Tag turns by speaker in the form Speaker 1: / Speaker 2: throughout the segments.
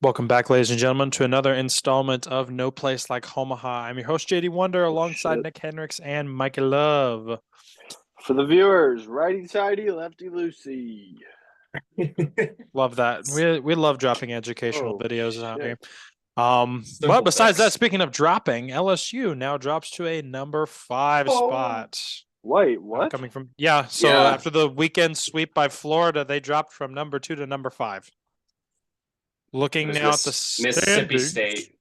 Speaker 1: Welcome back, ladies and gentlemen, to another installment of No Place Like Homaha. I'm your host, JD Wonder,
Speaker 2: Oh,
Speaker 1: alongside
Speaker 2: shit.
Speaker 1: Nick Hendricks and Mikey Love.
Speaker 2: For the viewers, righty tighty, lefty loosey.
Speaker 1: Love that. We love dropping educational
Speaker 2: Oh
Speaker 1: videos out here.
Speaker 2: shit.
Speaker 1: But
Speaker 3: Simple
Speaker 1: besides that,
Speaker 3: fix.
Speaker 1: speaking of dropping, LSU now drops to a number 5
Speaker 3: Oh,
Speaker 1: spot.
Speaker 2: Wait, what?
Speaker 1: Coming from so
Speaker 3: yeah.
Speaker 1: after the weekend sweep by Florida, they dropped from number 2 to number 5.
Speaker 3: It
Speaker 1: Looking
Speaker 3: was
Speaker 1: now at the
Speaker 3: Mississippi
Speaker 1: standings.
Speaker 3: State.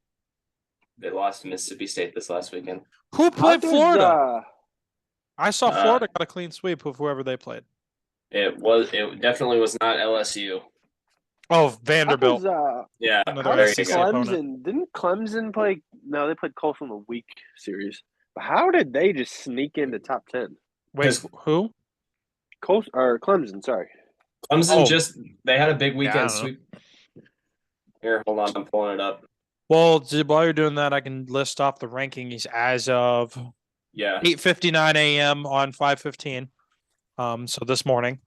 Speaker 3: They lost to Mississippi State this last weekend.
Speaker 1: Who
Speaker 2: How
Speaker 1: played
Speaker 2: does
Speaker 1: Florida? I saw
Speaker 3: Uh,
Speaker 1: Florida got a clean sweep of whoever they played.
Speaker 3: it definitely was not LSU.
Speaker 1: Oh,
Speaker 2: how
Speaker 1: Vanderbilt.
Speaker 2: does uh
Speaker 3: Yeah,
Speaker 1: Another
Speaker 2: how
Speaker 3: there
Speaker 2: does
Speaker 3: you
Speaker 1: SEC
Speaker 3: go.
Speaker 1: opponent.
Speaker 2: Clemson didn't Clemson play no, they played Colts in the week series. But how did they just sneak into top 10?
Speaker 1: Wait,
Speaker 3: Because
Speaker 1: who?
Speaker 2: Colts or Clemson, sorry.
Speaker 3: Clemson
Speaker 1: Oh,
Speaker 3: they had a big
Speaker 1: yeah, I
Speaker 3: weekend
Speaker 1: don't know.
Speaker 3: sweep. Here, hold on, I'm pulling it up.
Speaker 1: Well, while you're doing that, I can list off the rankings as of
Speaker 3: Yeah,
Speaker 1: 8:59 a.m. on 5:15. So this morning.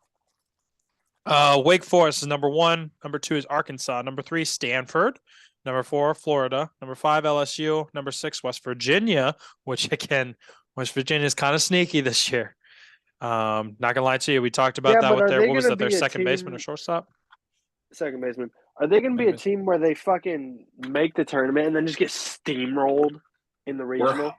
Speaker 1: Wake Forest is number 1. Number 2 is Arkansas. Number 3, Stanford. Number 4, Florida. Number 5, LSU. Number 6, West Virginia, which again, West Virginia is kind of sneaky this year. Not gonna lie to you, we talked about
Speaker 2: Yeah,
Speaker 1: that
Speaker 2: but
Speaker 1: with
Speaker 2: are
Speaker 1: their
Speaker 2: they
Speaker 1: what was
Speaker 2: gonna
Speaker 1: that, their
Speaker 2: be a
Speaker 1: second baseman or
Speaker 2: team
Speaker 1: shortstop?
Speaker 2: second baseman? Are they gonna be
Speaker 1: Second
Speaker 2: a
Speaker 1: baseman.
Speaker 2: team where they fucking make the tournament and then just get steamrolled in the
Speaker 3: we're
Speaker 2: regional?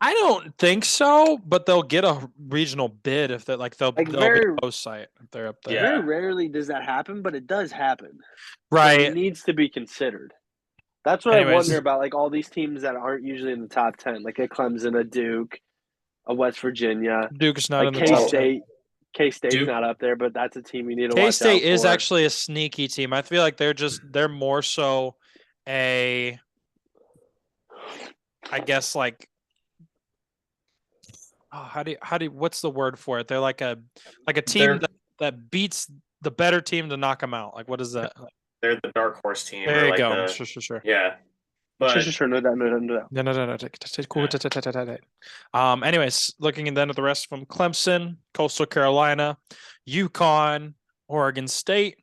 Speaker 1: I don't think so, but they'll get a regional bid if they're like they'll
Speaker 2: Like
Speaker 1: they'll be
Speaker 2: very
Speaker 1: a host site if they're up there.
Speaker 2: very
Speaker 3: yeah.
Speaker 2: rarely does that happen, but it does happen. So it
Speaker 1: Right.
Speaker 2: needs to be considered. That's what I wonder
Speaker 1: Anyways,
Speaker 2: about, like all these teams that aren't usually in the top 10, like a Clemson, a Duke, a West Virginia,
Speaker 1: Duke's not
Speaker 2: like
Speaker 1: in the
Speaker 2: K
Speaker 1: top
Speaker 3: Well,
Speaker 1: 10.
Speaker 2: State. K State's
Speaker 3: Duke,
Speaker 2: not up there, but that's a team you need to
Speaker 1: K
Speaker 2: watch
Speaker 1: State
Speaker 2: out
Speaker 1: is
Speaker 2: for.
Speaker 1: actually a sneaky team. I feel like they're more so a, I guess like, oh, how do what's the word for it? They're like a team
Speaker 3: they're
Speaker 1: that beats the better team to knock them out. Like what is that?
Speaker 3: they're the dark horse team
Speaker 1: There
Speaker 3: or
Speaker 1: you
Speaker 3: like
Speaker 1: go.
Speaker 3: the
Speaker 1: Sure.
Speaker 3: yeah.
Speaker 2: Sure,
Speaker 3: But
Speaker 2: sure, sure. No doubt, no doubt, no doubt.
Speaker 1: No. Cool.
Speaker 3: yeah,
Speaker 1: Anyways, looking then at the rest from Clemson, Coastal Carolina, UConn, Oregon State,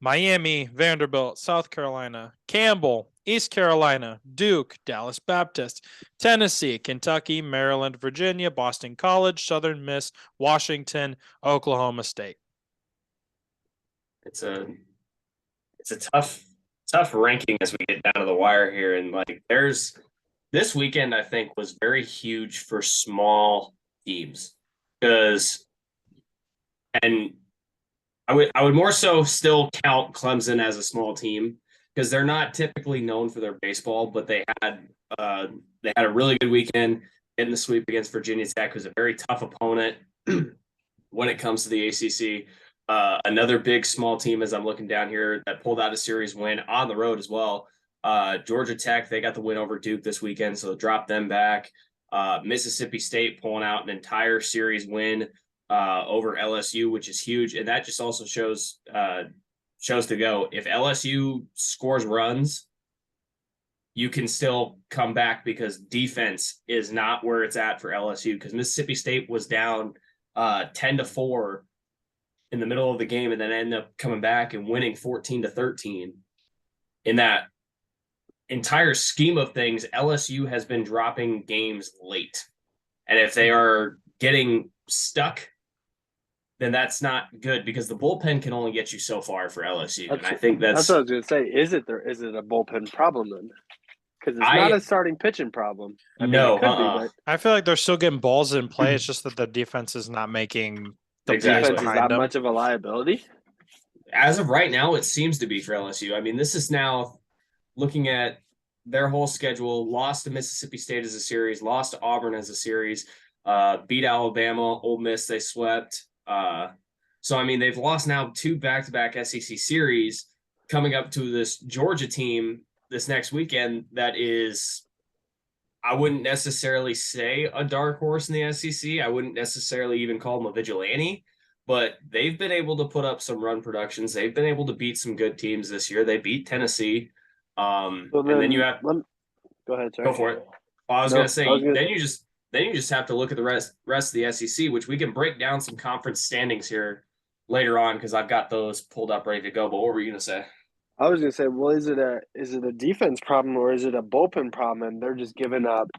Speaker 1: Miami, Vanderbilt, South Carolina, Campbell, East Carolina, Duke, Dallas Baptist, Tennessee, Kentucky, Maryland, Virginia, Boston College, Southern Miss, Washington, Oklahoma State.
Speaker 3: it's a it's a tough ranking as we get down to the wire here, and like there's this weekend I think was very huge for small teams because and I would more so still count Clemson as a small team because they're not typically known for their baseball, but they had a really good weekend getting the sweep against Virginia Tech, who's a very tough opponent when it comes to the ACC. Another big small team, as I'm looking down here, that pulled out a series win on the road as well. Georgia Tech, they got the win over Duke this weekend, so drop them back. Mississippi State pulling out an entire series win over LSU, which is huge, and that just also shows to go. If LSU scores runs, you can still come back because defense is not where it's at for LSU. Because Mississippi State was down 10-4 in the middle of the game, and then ended up coming back and winning 14-13. In that entire scheme of things, LSU has been dropping games late, and if they are getting stuck, then that's not good because the bullpen can only get you so far for LSU. And
Speaker 2: That's
Speaker 3: I think
Speaker 2: that's what I was gonna say. Is it a bullpen problem then? Because it's not
Speaker 3: I
Speaker 2: a starting pitching problem. I mean, it
Speaker 3: no,
Speaker 2: could be, but
Speaker 1: I feel like they're still getting balls in play. It's just that the defense is not making the
Speaker 2: the
Speaker 1: plays
Speaker 3: exactly.
Speaker 2: defense is
Speaker 1: behind
Speaker 2: that
Speaker 1: them.
Speaker 2: much of a liability.
Speaker 3: As of right now, it seems to be for LSU. I mean, this is now looking at their whole schedule, lost to Mississippi State as a series, lost to Auburn as a series, beat Alabama, Ole Miss, they swept. So, I mean, they've lost now 2 back-to-back SEC series coming up to this Georgia team this next weekend that is, I wouldn't necessarily say a dark horse in the SEC. I wouldn't necessarily even call them a vigilante, but they've been able to put up some run productions. They've been able to beat some good teams this year. They beat Tennessee.
Speaker 2: So
Speaker 3: And then you
Speaker 2: then,
Speaker 3: have
Speaker 2: go ahead, sorry.
Speaker 3: go for it. Well, I was gonna
Speaker 2: No, I was
Speaker 3: say
Speaker 2: gonna.
Speaker 3: then you just have to look at the rest of the SEC, which we can break down some conference standings here later on because I've got those pulled up ready to go. But what were you gonna say?
Speaker 2: I was gonna say, well, is it a defense problem or is it a bullpen problem? And they're just giving up.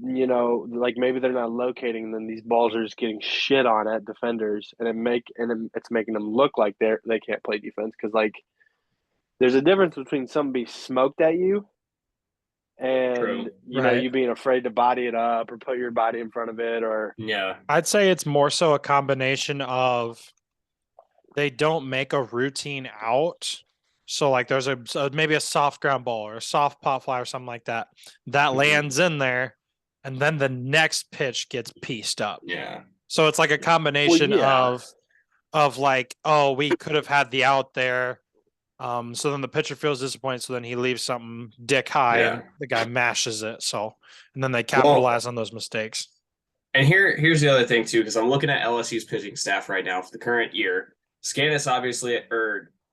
Speaker 2: Like maybe they're not locating, and then these balls are just getting shit on at defenders, and it's making them look like they can't play defense because like there's a difference between somebody smoked at you and
Speaker 3: True.
Speaker 1: Right.
Speaker 2: you being afraid to body it up or put your body in front of it or
Speaker 3: Yeah.
Speaker 1: I'd say it's more so a combination of they don't make a routine out. So like there's maybe a soft ground ball or a soft pop fly or something like that lands in there, and then the next pitch gets pieced up.
Speaker 3: Yeah.
Speaker 1: So it's like a combination
Speaker 2: yeah.
Speaker 1: of like, oh, we could have had the out there. So then the pitcher feels disappointed. So then he leaves something dick high,
Speaker 3: Yeah.
Speaker 1: and the guy mashes it. So and then they
Speaker 3: Well,
Speaker 1: capitalize on those mistakes.
Speaker 3: and here's the other thing too, because I'm looking at LSU's pitching staff right now for the current year. Scanis obviously,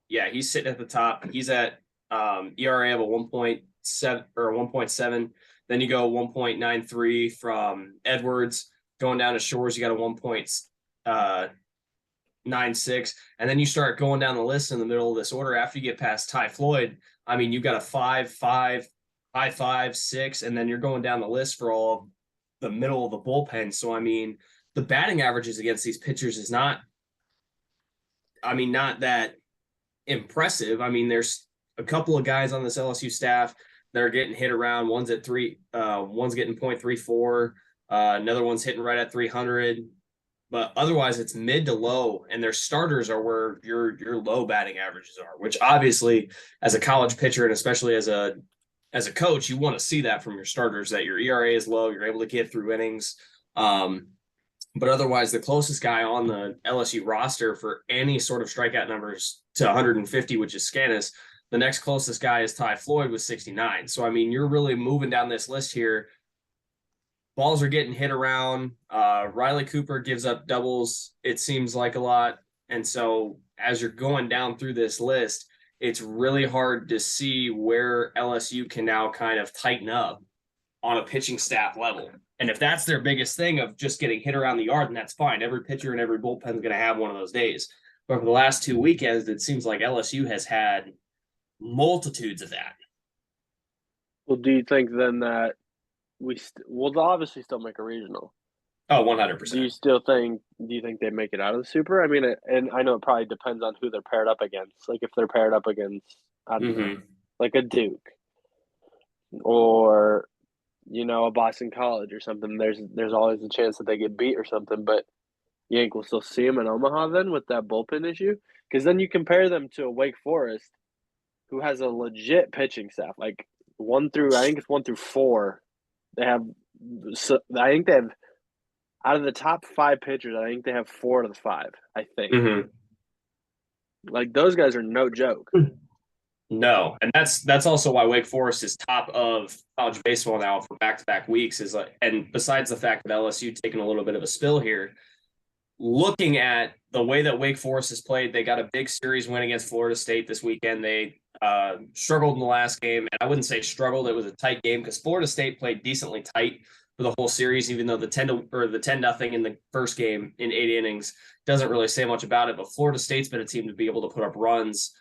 Speaker 3: he's sitting at the top. He's at ERA of a 1.7 or 1.7. Then you go 1.93 from Edwards. Going down to Shores, you got a 1.96, and then you start going down the list in the middle of this order. After you get past Ty Floyd, I mean, you've got a 5-5, high 5-6, and then you're going down the list for all the middle of the bullpen. So, I mean, the batting averages against these pitchers is not that impressive. I mean, there's a couple of guys on this LSU staff that are getting hit around. One's at one's getting 0.34. Another one's hitting right at 300. But otherwise, it's mid to low, and their starters are where your low batting averages are. Which obviously, as a college pitcher and especially as a coach, you want to see that from your starters, that your ERA is low, you're able to get through innings. But otherwise, the closest guy on the LSU roster for any sort of strikeout numbers to 150, which is Scanis, the next closest guy is Ty Floyd with 69. So, I mean, you're really moving down this list here. Balls are getting hit around. Riley Cooper gives up doubles, it seems like a lot. And so as you're going down through this list, it's really hard to see where LSU can now kind of tighten up on a pitching staff level. And if that's their biggest thing of just getting hit around the yard, then that's fine. Every pitcher and every bullpen is going to have one of those days. But for the last 2 weekends, it seems like LSU has had multitudes of that.
Speaker 2: Well, do you think then that we'll obviously still make a regional?
Speaker 3: Oh, 100%.
Speaker 2: Do you think they make it out of the super? I mean, and I know it probably depends on who they're paired up against. Like if they're paired up against, I don't know, like a Duke or a Boston College or something. There's always a chance that they get beat or something. But you think we'll still see them in Omaha then with that bullpen issue? Because then you compare them to a Wake Forest, who has a legit pitching staff. Like I think it's 1 through 4. They have. So I think they have. Out of the top 5 pitchers, I think they have 4 of the 5. I think. Like those guys are no joke.
Speaker 3: No, and that's also why Wake Forest is top of college baseball now for back-to-back weeks. And besides the fact that LSU taking a little bit of a spill here, looking at the way that Wake Forest has played, they got a big series win against Florida State this weekend. They struggled in the last game, and I wouldn't say struggled; it was a tight game because Florida State played decently tight for the whole series, even though the 10-0 in the first game in 8 innings doesn't really say much about it. But Florida State's been a team to be able to put up runs.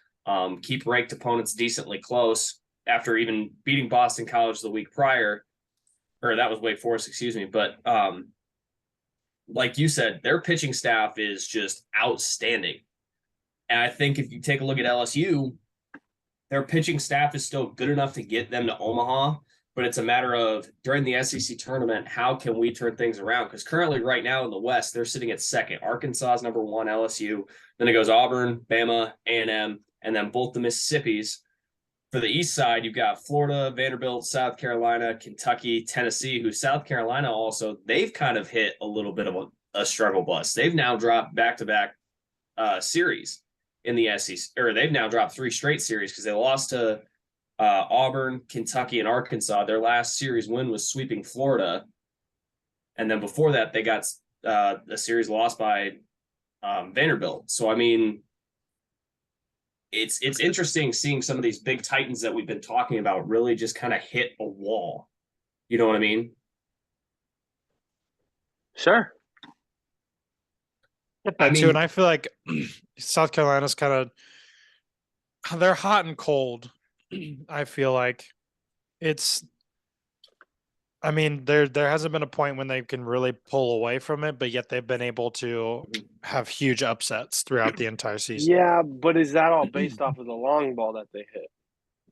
Speaker 3: Keep ranked opponents decently close after even beating Boston College the week prior, or that was Wake Forest, excuse me. But like you said, their pitching staff is just outstanding. And I think if you take a look at LSU, their pitching staff is still good enough to get them to Omaha, but it's a matter of during the SEC tournament, how can we turn things around? Because currently right now in the West, they're sitting at second. Arkansas is number 1, LSU. Then it goes Auburn, Bama, A&M, and then both the Mississippis. For the East side, you've got Florida, Vanderbilt, South Carolina, Kentucky, Tennessee, who South Carolina also, they've kind of hit a little bit of a struggle bus. They've now dropped back-to-back series in the SEC, or they've now dropped 3 straight series because they lost to Auburn, Kentucky, and Arkansas. Their last series win was sweeping Florida. And then before that, they got a series lost by Vanderbilt. So, I mean, it's interesting seeing some of these big titans that we've been talking about really just kind of hit a wall. You know what I mean?
Speaker 2: Sure.
Speaker 1: Too, and I feel like South Carolina's kind of they're hot and cold. I feel like it's. I mean, there hasn't been a point when they can really pull away from it, but yet they've been able to have huge upsets throughout the entire season.
Speaker 2: Yeah, but is that all based off of the long ball that they hit?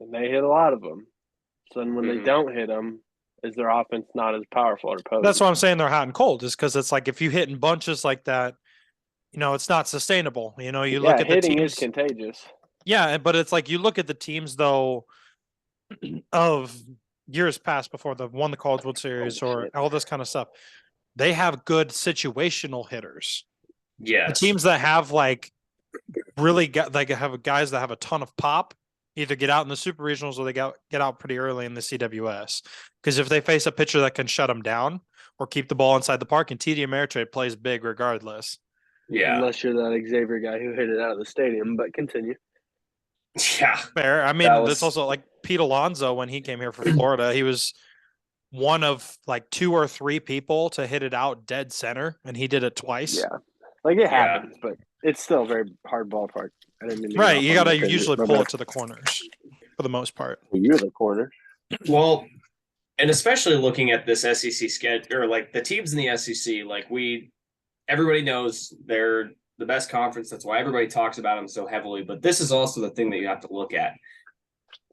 Speaker 2: And they hit a lot of them. So then when they don't hit them, is their offense not as powerful or potent?
Speaker 1: That's why I'm saying they're hot and cold, is because it's like if you hit in bunches like that, it's not sustainable. You look at the
Speaker 2: hitting
Speaker 1: teams.
Speaker 2: is contagious.
Speaker 1: Yeah, but it's like you look at the teams though of years past before they won the College World Series or all this kind of stuff. They have good situational hitters.
Speaker 3: Yes.
Speaker 1: The teams that have like really have guys that have a ton of pop either get out in the super regionals or they get out pretty early in the CWS. Because if they face a pitcher that can shut them down or keep the ball inside the park, and TD Ameritrade plays big regardless.
Speaker 3: Yeah.
Speaker 2: Unless you're that Xavier guy who hit it out of the stadium, but continue.
Speaker 3: Yeah.
Speaker 1: Fair. I mean, that's also like Pete Alonso when he came here for Florida. He was one of like 2 or 3 people to hit it out dead center, and he did it twice.
Speaker 2: Yeah. Like it happens, but it's still a very hard ballpark. I didn't mean to
Speaker 1: right. You got to usually pull it to the corners for the most part.
Speaker 2: You're the corner.
Speaker 3: Well, and especially looking at this SEC schedule, or like the teams in the SEC, like everybody knows they're the best conference. That's why everybody talks about them so heavily. But this is also the thing that you have to look at.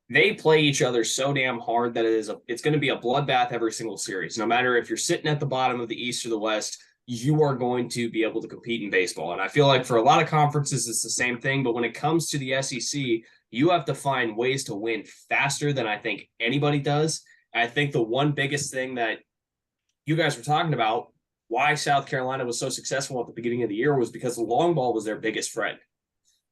Speaker 3: They play each other so damn hard that it's going to be a bloodbath every single series. No matter if you're sitting at the bottom of the East or the West, you are going to be able to compete in baseball. And I feel like for a lot of conferences, it's the same thing. But when it comes to the SEC, you have to find ways to win faster than I think anybody does. And I think the one biggest thing that you guys were talking about, why South Carolina was so successful at the beginning of the year, was because the long ball was their biggest friend.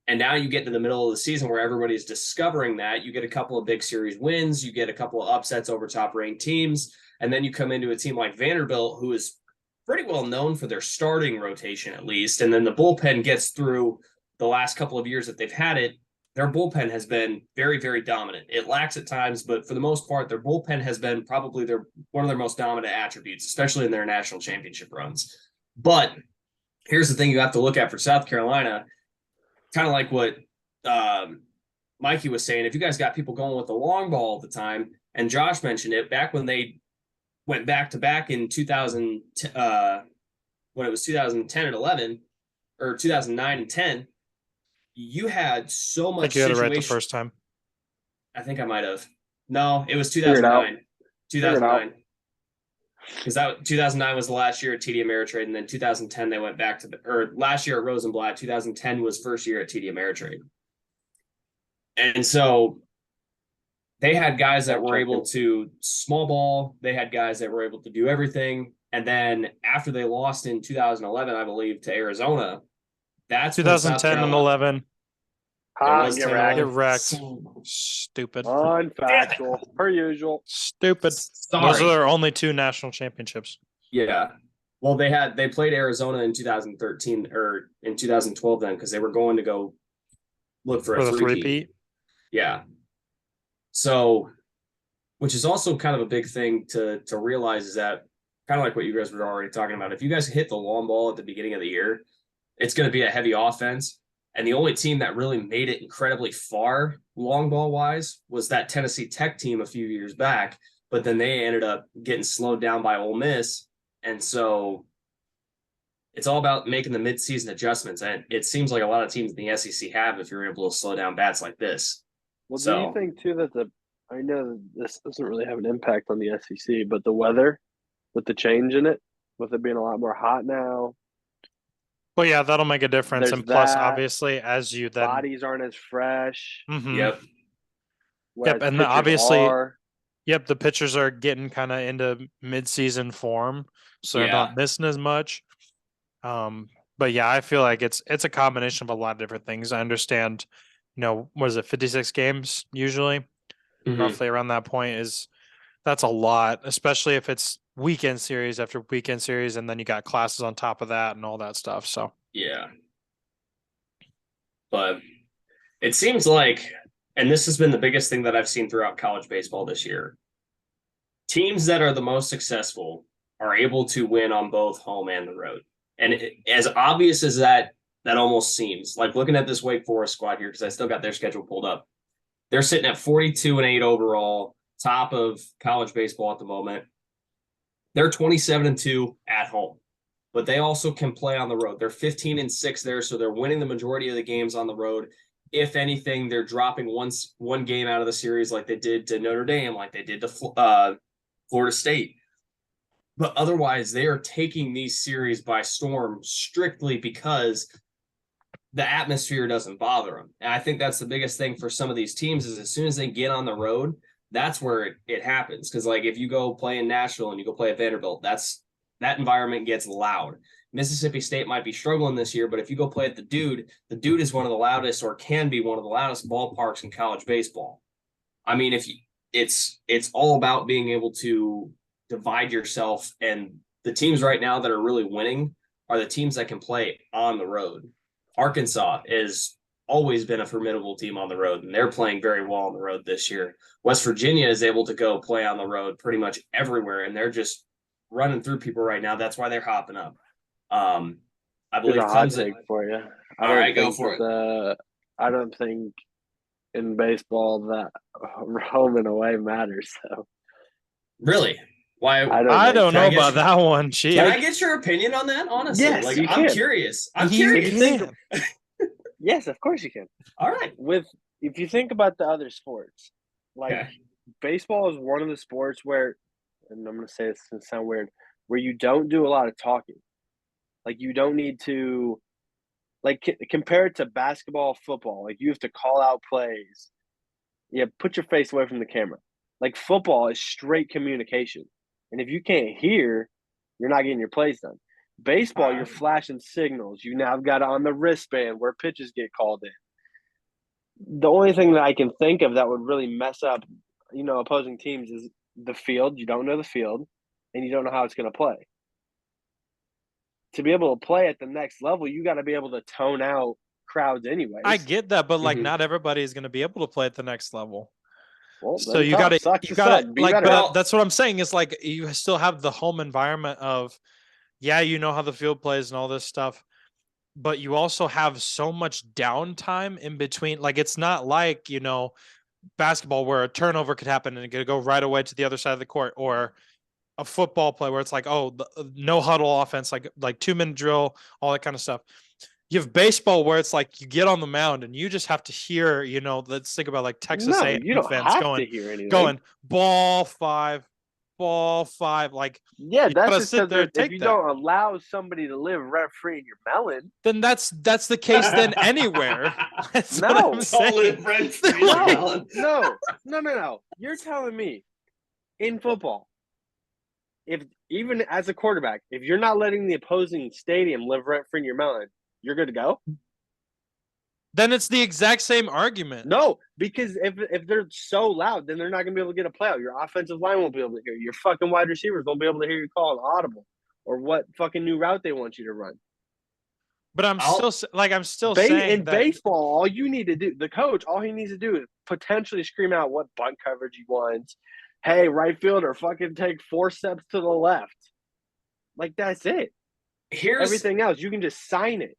Speaker 3: And now you get to the middle of the season where everybody's discovering that. You get a couple of big series wins, you get a couple of upsets over top-ranked teams, and then you come into a team like Vanderbilt, who is pretty well known for their starting rotation at least, and then the bullpen gets through the last couple of years that they've had it. Their bullpen has been very, very dominant. It lacks at times, but for the most part, their bullpen has been probably one of their most dominant attributes, especially in their national championship runs. But here's the thing you have to look at for South Carolina, kind of like what Mikey was saying. If you guys got people going with the long ball all the time, and Josh mentioned it, back when they went back-to-back in 2000, when it was 2010 and 11, or 2009 and 10, you had so much.
Speaker 1: I think you had it right the first time.
Speaker 3: I think I might have. No, it was 2009. 2009. Because 2009 was the last year at TD Ameritrade, and then 2010 they went back or last year at Rosenblatt. 2010 was first year at TD Ameritrade, and so they had guys that were able to small ball. They had guys that were able to do everything. And then after they lost in 2011, I believe, to Arizona, that's
Speaker 1: 2010 and 11.
Speaker 2: Get
Speaker 1: wrecked. Stupid.
Speaker 2: Unfactual. Per usual.
Speaker 1: Stupid.
Speaker 3: Sorry.
Speaker 1: Those are their only 2 national championships.
Speaker 3: Yeah. Well, they played Arizona in 2013 or in 2012 then, because they were going to go look for a three-peat. Yeah. So, which is also kind of a big thing to realize, is that kind of like what you guys were already talking about. If you guys hit the long ball at the beginning of the year, it's going to be a heavy offense. And the only team that really made it incredibly far long ball wise was that Tennessee Tech team a few years back. But then they ended up getting slowed down by Ole Miss. And so it's all about making the midseason adjustments. And it seems like a lot of teams in the SEC have, if you're able to slow down bats like this.
Speaker 2: Well, do you think, too, that I know this doesn't really have an impact on the SEC, but the weather, with the change in it, with it being a lot more hot now.
Speaker 1: Well, yeah, that'll make a difference. And plus, obviously, as you then.
Speaker 2: Bodies aren't as fresh.
Speaker 1: Mm-hmm.
Speaker 3: Yep.
Speaker 1: Yep. And obviously, yep, the pitchers are getting kind of into mid-season form, so they're not missing as much. But yeah, I feel like it's a combination of a lot of different things. I understand, what is it, 56 games usually? Mm-hmm. Roughly around that point that's a lot, especially if it's weekend series after weekend series, and then you got classes on top of that and all that stuff. So
Speaker 3: yeah, but it seems like, and this has been the biggest thing that I've seen throughout college baseball this year, teams that are the most successful are able to win on both home and the road. And as obvious as that That almost seems like looking at this Wake Forest squad here, because I still got their schedule pulled up. They're sitting at 42-8 overall, top of college baseball at the moment. They're 27-2 at home, but they also can play on the road. They're 15-6 there, so they're winning the majority of the games on the road. If anything, they're dropping one game out of the series like they did to Notre Dame, like they did to Florida State. But otherwise, they are taking these series by storm strictly because the atmosphere doesn't bother them. And I think that's the biggest thing for some of these teams is as soon as they get on the road, that's where it happens. Because like if you go play in Nashville and you go play at Vanderbilt, that environment gets loud. Mississippi State might be struggling this year, but if you go play at the Dude is one of the loudest or can be one of the loudest ballparks in college baseball. I mean, it's all about being able to divide yourself, and the teams right now that are really winning are the teams that can play on the road. Arkansas has always been a formidable team on the road, and they're playing very well on the road this year. West Virginia is able to go play on the road pretty much everywhere, and they're just running through people right now. That's why they're hopping up. I believe
Speaker 2: Here's a hot
Speaker 3: Clemson.
Speaker 2: take for you.
Speaker 3: All right, go for it.
Speaker 2: I don't think in baseball that home and away matters. So
Speaker 3: Really? Why?
Speaker 2: I
Speaker 1: don't know about that one. Gee,
Speaker 3: Can I get your opinion on that? Honestly,
Speaker 2: Yes,
Speaker 3: like
Speaker 2: you
Speaker 3: I'm
Speaker 2: can.
Speaker 3: curious.
Speaker 2: Yes, of course you can.
Speaker 3: All right.
Speaker 2: If you think about the other sports, like
Speaker 3: Okay.
Speaker 2: baseball is one of the sports where, and I'm going to say this and sound weird, where you don't do a lot of talking. Like you don't need to, like compare it to basketball, football. Like you have to call out plays. Yeah, put your face away from the camera. Like football is straight communication, and if you can't hear, you're not getting your plays done. Baseball, you're flashing signals. You now got it on the wristband where pitches get called in. The only thing that I can think of that would really mess up, opposing teams is the field. You don't know the field, and you don't know how it's going to play. To be able to play at the next level, you got to be able to tone out crowds anyways.
Speaker 1: I get that, but like not everybody is going to be able to play at the next level.
Speaker 2: Well,
Speaker 1: so you got to like, that's what I'm saying is like you still have the home environment of, yeah, you know how the field plays and all this stuff, but you also have so much downtime in between. Like it's not like, basketball where a turnover could happen and it could go right away to the other side of the court, or a football play where it's like, no huddle offense, like 2-minute drill, all that kind of stuff. You have baseball where it's like you get on the mound and you just have to hear, let's think about like Texas A&M
Speaker 2: you don't
Speaker 1: fans
Speaker 2: have
Speaker 1: going,
Speaker 2: to hear anything.
Speaker 1: going ball five. Like,
Speaker 2: yeah, that's just
Speaker 1: sit there,
Speaker 2: if you don't allow somebody to live rent free in your melon,
Speaker 1: then that's the case then anywhere. That's what I'm saying.
Speaker 2: No. You're telling me in football, if even as a quarterback, if you're not letting the opposing stadium live rent free in your melon, you're good to go?
Speaker 1: Then it's the exact same argument.
Speaker 2: No, because if they're so loud, then they're not going to be able to get a play out. Your offensive line won't be able to hear you. Your fucking wide receivers won't be able to hear you call an audible or what fucking new route they want you to run.
Speaker 1: But I'm still saying
Speaker 2: in baseball, all you need to do, the coach, all he needs to do is potentially scream out what bunt coverage he wants. Hey, right fielder, fucking take 4 steps to the left. Like, that's it. Everything else, you can just sign it.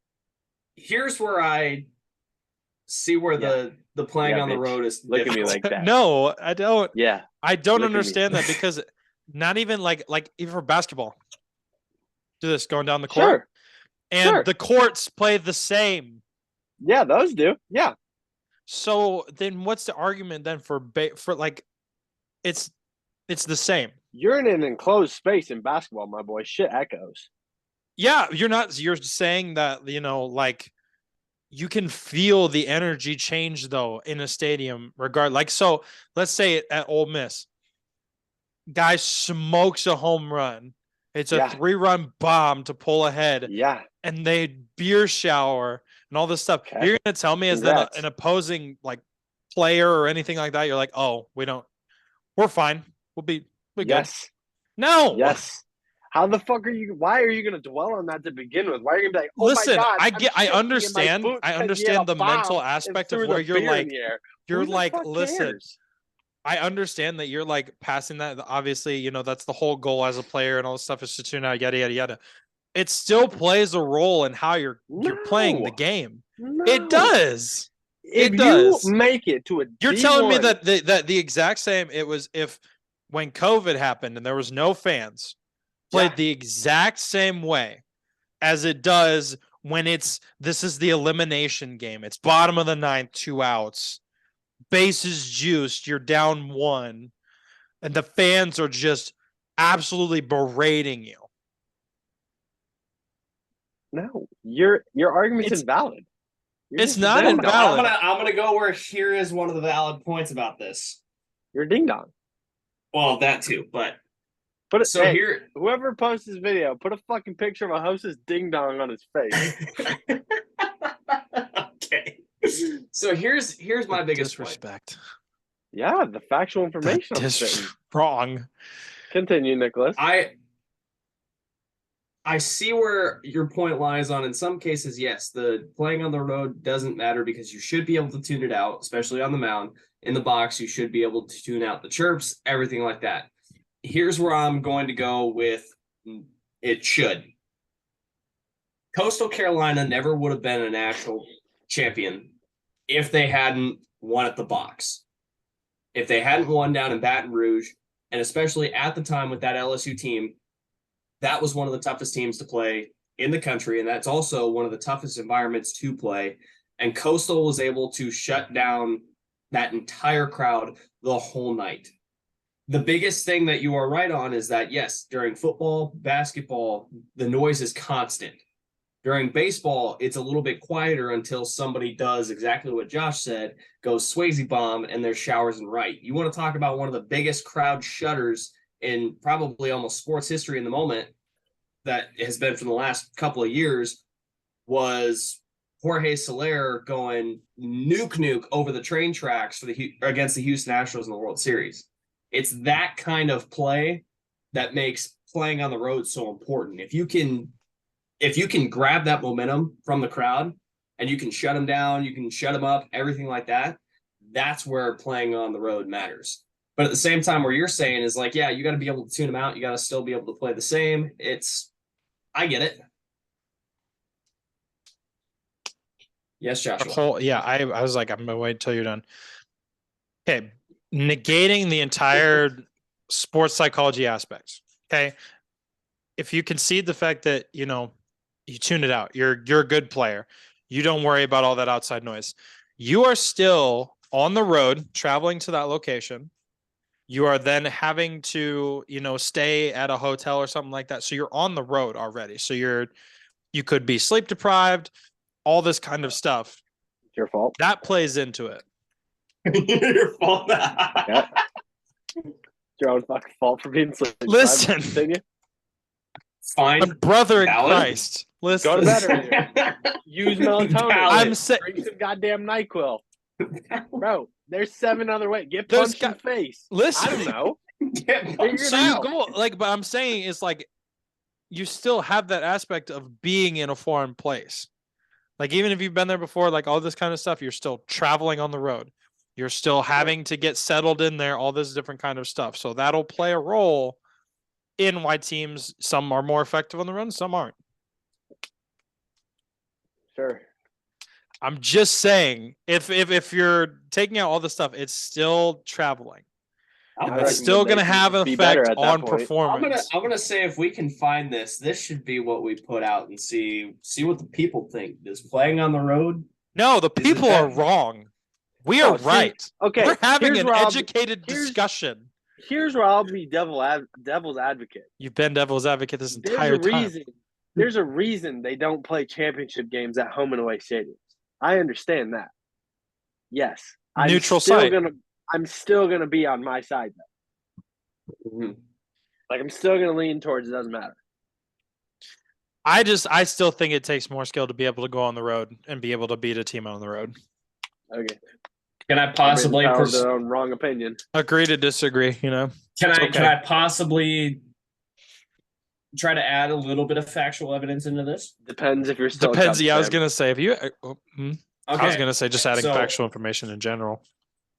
Speaker 3: Here's where I see where the playing on the road is.
Speaker 2: Look at me like that.
Speaker 1: No, I don't.
Speaker 2: Yeah.
Speaker 1: I don't understand that because not even like even for basketball. Do this going down the court.
Speaker 2: Sure.
Speaker 1: And the courts play the same.
Speaker 2: Yeah, those do. Yeah.
Speaker 1: So then what's the argument then for like it's the same.
Speaker 2: You're in an enclosed space in basketball, my boy. Shit echoes.
Speaker 1: Yeah, you're saying that, like you can feel the energy change though in a stadium so let's say at Ole Miss, guy smokes a home run. It's a 3-run bomb to pull ahead.
Speaker 2: Yeah. And
Speaker 1: they beer shower and all this stuff. Okay. You're going to tell me as that an opposing like player or anything like that, you're like, oh, we're fine. We're good.
Speaker 2: Yes.
Speaker 1: No.
Speaker 2: Yes. How the fuck why are you going to dwell on that to begin with? Why are you going to be like, oh
Speaker 1: listen,
Speaker 2: my God,
Speaker 1: I understand the mental aspect of where you're like, listen, I understand that you're like passing that. Obviously, that's the whole goal as a player and all this stuff is to tune out, yada, yada, yada. it still plays a role in how you're playing the
Speaker 2: No.
Speaker 1: game.
Speaker 2: No.
Speaker 1: It does.
Speaker 2: If
Speaker 1: It does.
Speaker 2: you make it to a
Speaker 1: You're
Speaker 2: D1,
Speaker 1: telling me that the exact same, it was if when COVID happened and there was no fans, played the exact same way as it does when this is the elimination game. It's bottom of the ninth, 2 outs, bases juiced, you're down 1, and the fans are just absolutely berating you.
Speaker 2: no, your argument's invalid.
Speaker 1: It's not invalid.
Speaker 3: I'm gonna go where here is one of the valid points about this.
Speaker 2: You're ding dong.
Speaker 3: Well, that too, but
Speaker 2: here, whoever posts this video, put a fucking picture of a hostess ding dong on his face.
Speaker 3: Okay. So here's my biggest
Speaker 1: disrespect.
Speaker 3: Point.
Speaker 2: Yeah, the factual information.
Speaker 1: Wrong.
Speaker 2: Continue, Nicholas.
Speaker 3: I see where your point lies on. In some cases, yes, the playing on the road doesn't matter because you should be able to tune it out, especially on the mound. In the box, you should be able to tune out the chirps, everything like that. Here's where I'm going to go with it should. Coastal Carolina never would have been a national champion if they hadn't won at the box. If they hadn't won down in Baton Rouge, and especially at the time with that LSU team, that was one of the toughest teams to play in the country, and that's also one of the toughest environments to play. And Coastal was able to shut down that entire crowd the whole night. The biggest thing that you are right on is that, yes, during football, basketball, the noise is constant. During baseball, it's a little bit quieter until somebody does exactly what Josh said, goes Swayze bomb, and there's showers and right. You want to talk about one of the biggest crowd shutters in probably almost sports history in the moment that has been for the last couple of years was Jorge Soler going nuke over the train tracks against the Houston Astros in the World Series. It's that kind of play that makes playing on the road so important. If you can grab that momentum from the crowd and you can shut them down, you can shut them up, everything like that, that's where playing on the road matters. But at the same time, where you're saying is like, yeah, you got to be able to tune them out. You got to still be able to play the same. I get it. Yes, Joshua.
Speaker 1: I was like, I'm going to wait until you're done. Okay. Negating the entire sports psychology aspects. Okay. If you concede the fact that, you tune it out, you're a good player. You don't worry about all that outside noise. You are still on the road, traveling to that location. You are then having to, stay at a hotel or something like that. So you're on the road already. So you could be sleep deprived, all this kind of stuff.
Speaker 2: It's your fault.
Speaker 1: That plays into it.
Speaker 3: Your fault.
Speaker 2: Yeah. It's your own fucking fault for being sleep deprived.
Speaker 1: Listen.
Speaker 3: Fine.
Speaker 1: My brother in Christ. Listen.
Speaker 2: Go to bed earlier. Use melatonin.
Speaker 1: I'm saying.
Speaker 2: Drink some goddamn NyQuil. Bro, there's 7 other ways. Get punched in the face.
Speaker 1: Listen.
Speaker 2: I don't know.
Speaker 1: So you go but I'm saying it's like you still have that aspect of being in a foreign place. Like even if you've been there before, like all this kind of stuff, you're still traveling on the road. You're still having to get settled in there, all this different kind of stuff. So that'll play a role in why teams, some are more effective on the run, some aren't.
Speaker 2: Sure.
Speaker 1: I'm just saying, if you're taking out all the stuff, it's still traveling. It's still going to have an effect on performance.
Speaker 3: I'm gonna say if we can find this should be what we put out and see what the people think. Is playing on the road?
Speaker 1: No, the people are wrong. We are right.
Speaker 2: Okay,
Speaker 1: we're having an educated discussion.
Speaker 2: Here's where I'll be devil's advocate.
Speaker 1: You've been devil's advocate this entire time.
Speaker 2: There's a reason they don't play championship games at home and away stadiums. I understand that. Yes,
Speaker 1: neutral site.
Speaker 2: I'm still gonna be on my side though. Mm-hmm. Like I'm still gonna lean towards it doesn't matter.
Speaker 1: I still think it takes more skill to be able to go on the road and be able to beat a team on the road.
Speaker 2: Okay.
Speaker 3: Can I possibly
Speaker 2: their own wrong opinion?
Speaker 1: Agree to disagree, Can
Speaker 3: I possibly try to add a little bit of factual evidence into this?
Speaker 2: Depends if you're still
Speaker 1: Depends, I was gonna say if you I was gonna say just adding factual information in general.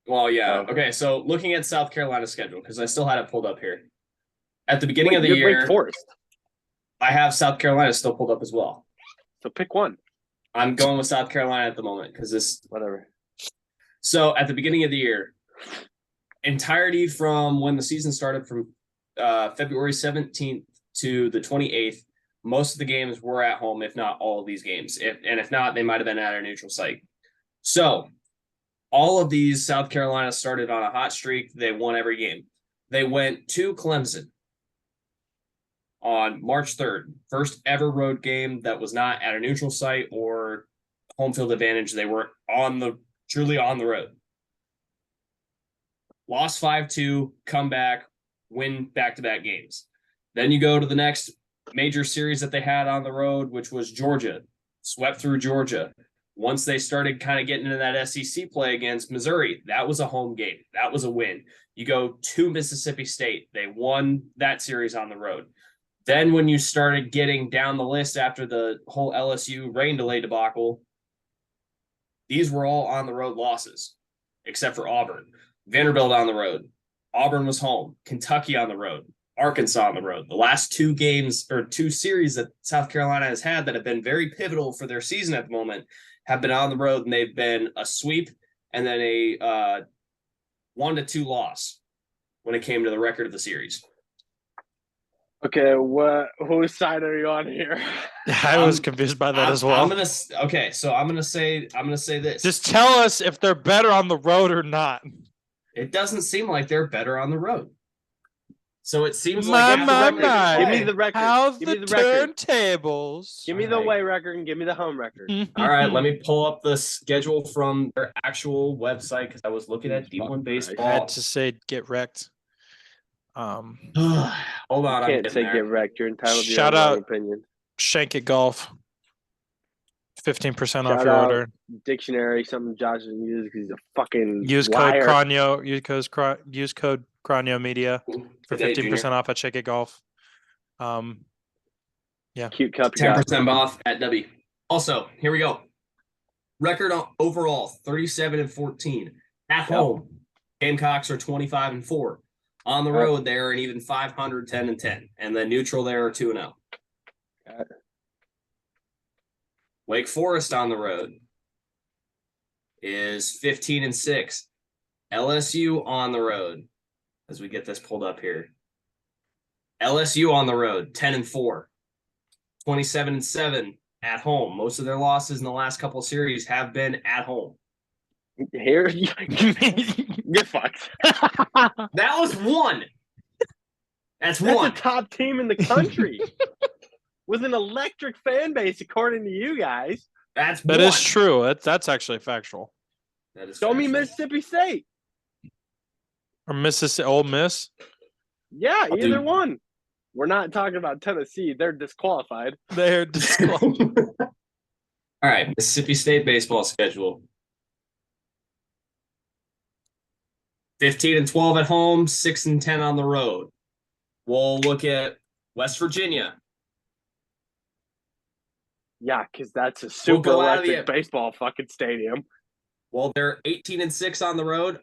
Speaker 3: Well, yeah. Okay, so looking at South Carolina's schedule, because I still had it pulled up here. At the beginning of the year.
Speaker 2: Wake Forest.
Speaker 3: I have South Carolina still pulled up as well.
Speaker 2: So pick one.
Speaker 3: I'm going with South Carolina at the moment because this.
Speaker 2: Whatever.
Speaker 3: So at the beginning of the year, entirety from when the season started from February 17th to the 28th, most of the games were at home, if not all of these games. If not, they might have been at a neutral site. So all of these, South Carolina started on a hot streak. They won every game. They went to Clemson on March 3rd, first ever road game that was not at a neutral site or home field advantage. They were truly on the road. Lost 5-2, come back, win back-to-back games. Then you go to the next major series that they had on the road, which was Georgia. Swept through Georgia. Once they started kind of getting into that SEC play against Missouri, that was a home game. That was a win. You go to Mississippi State. They won that series on the road. Then when you started getting down the list after the whole LSU rain delay debacle, these were all on the road losses, except for Auburn. Vanderbilt on the road. Auburn was home. Kentucky on the road. Arkansas on the road. The last two games or two series that South Carolina has had that have been very pivotal for their season at the moment have been on the road, and they've been a sweep and then a 1-2 loss when it came to the record of the series.
Speaker 2: Okay, whose side are you on here?
Speaker 1: I was confused by that as well.
Speaker 3: I'm gonna say this.
Speaker 1: Just tell us if they're better on the road or not.
Speaker 3: It doesn't seem like they're better on the road. So it seems
Speaker 1: My,
Speaker 3: like
Speaker 1: my.
Speaker 2: Give me the record.
Speaker 1: How's
Speaker 2: Give
Speaker 1: the
Speaker 2: me the record.
Speaker 1: turntables?
Speaker 2: Give me the away record and give me the home record.
Speaker 3: All right, let me pull up the schedule from their actual website because I was looking at D1
Speaker 1: I
Speaker 3: baseball.
Speaker 1: had to say get wrecked.
Speaker 3: Hold on,
Speaker 2: You can't say get wrecked. You're entitled to your own opinion.
Speaker 1: Shank It Golf. 15% off
Speaker 2: Shout
Speaker 1: your
Speaker 2: out
Speaker 1: order.
Speaker 2: Dictionary, something Josh doesn't use because he's a fucking
Speaker 1: Use
Speaker 2: liar.
Speaker 1: code Cronio. Use code Cronio Media for 15% off at Shake It Golf. Yeah.
Speaker 2: Cute cup.
Speaker 3: 10% off at W. Also, here we go. Record overall 37-14 at home. Gamecocks are 25-4. On the road, they're an even 500, 10-10, and then neutral there are 2-0. Wake Forest on the road is 15-6. LSU on the road, as we get this pulled up here. LSU on the road, 10-4. 27-7 at home. Most of their losses in the last couple of series have been at home.
Speaker 2: Here, you're fucked.
Speaker 3: That was one. That's one.
Speaker 2: That's a top team in the country with an electric fan base, according to you guys.
Speaker 3: That
Speaker 1: is true. That's actually factual.
Speaker 3: That is
Speaker 2: Show
Speaker 3: factual.
Speaker 2: me Mississippi State
Speaker 1: Or Mississippi Ole Miss.
Speaker 2: Yeah, either one. We're not talking about Tennessee. They're disqualified.
Speaker 1: They're disqualified.
Speaker 3: All right, Mississippi State baseball schedule. 15-12 at home, 6-10 on the road. We'll look at West Virginia.
Speaker 2: Yeah, because that's a super electric baseball fucking stadium.
Speaker 3: Well, they're 18-6 on the road,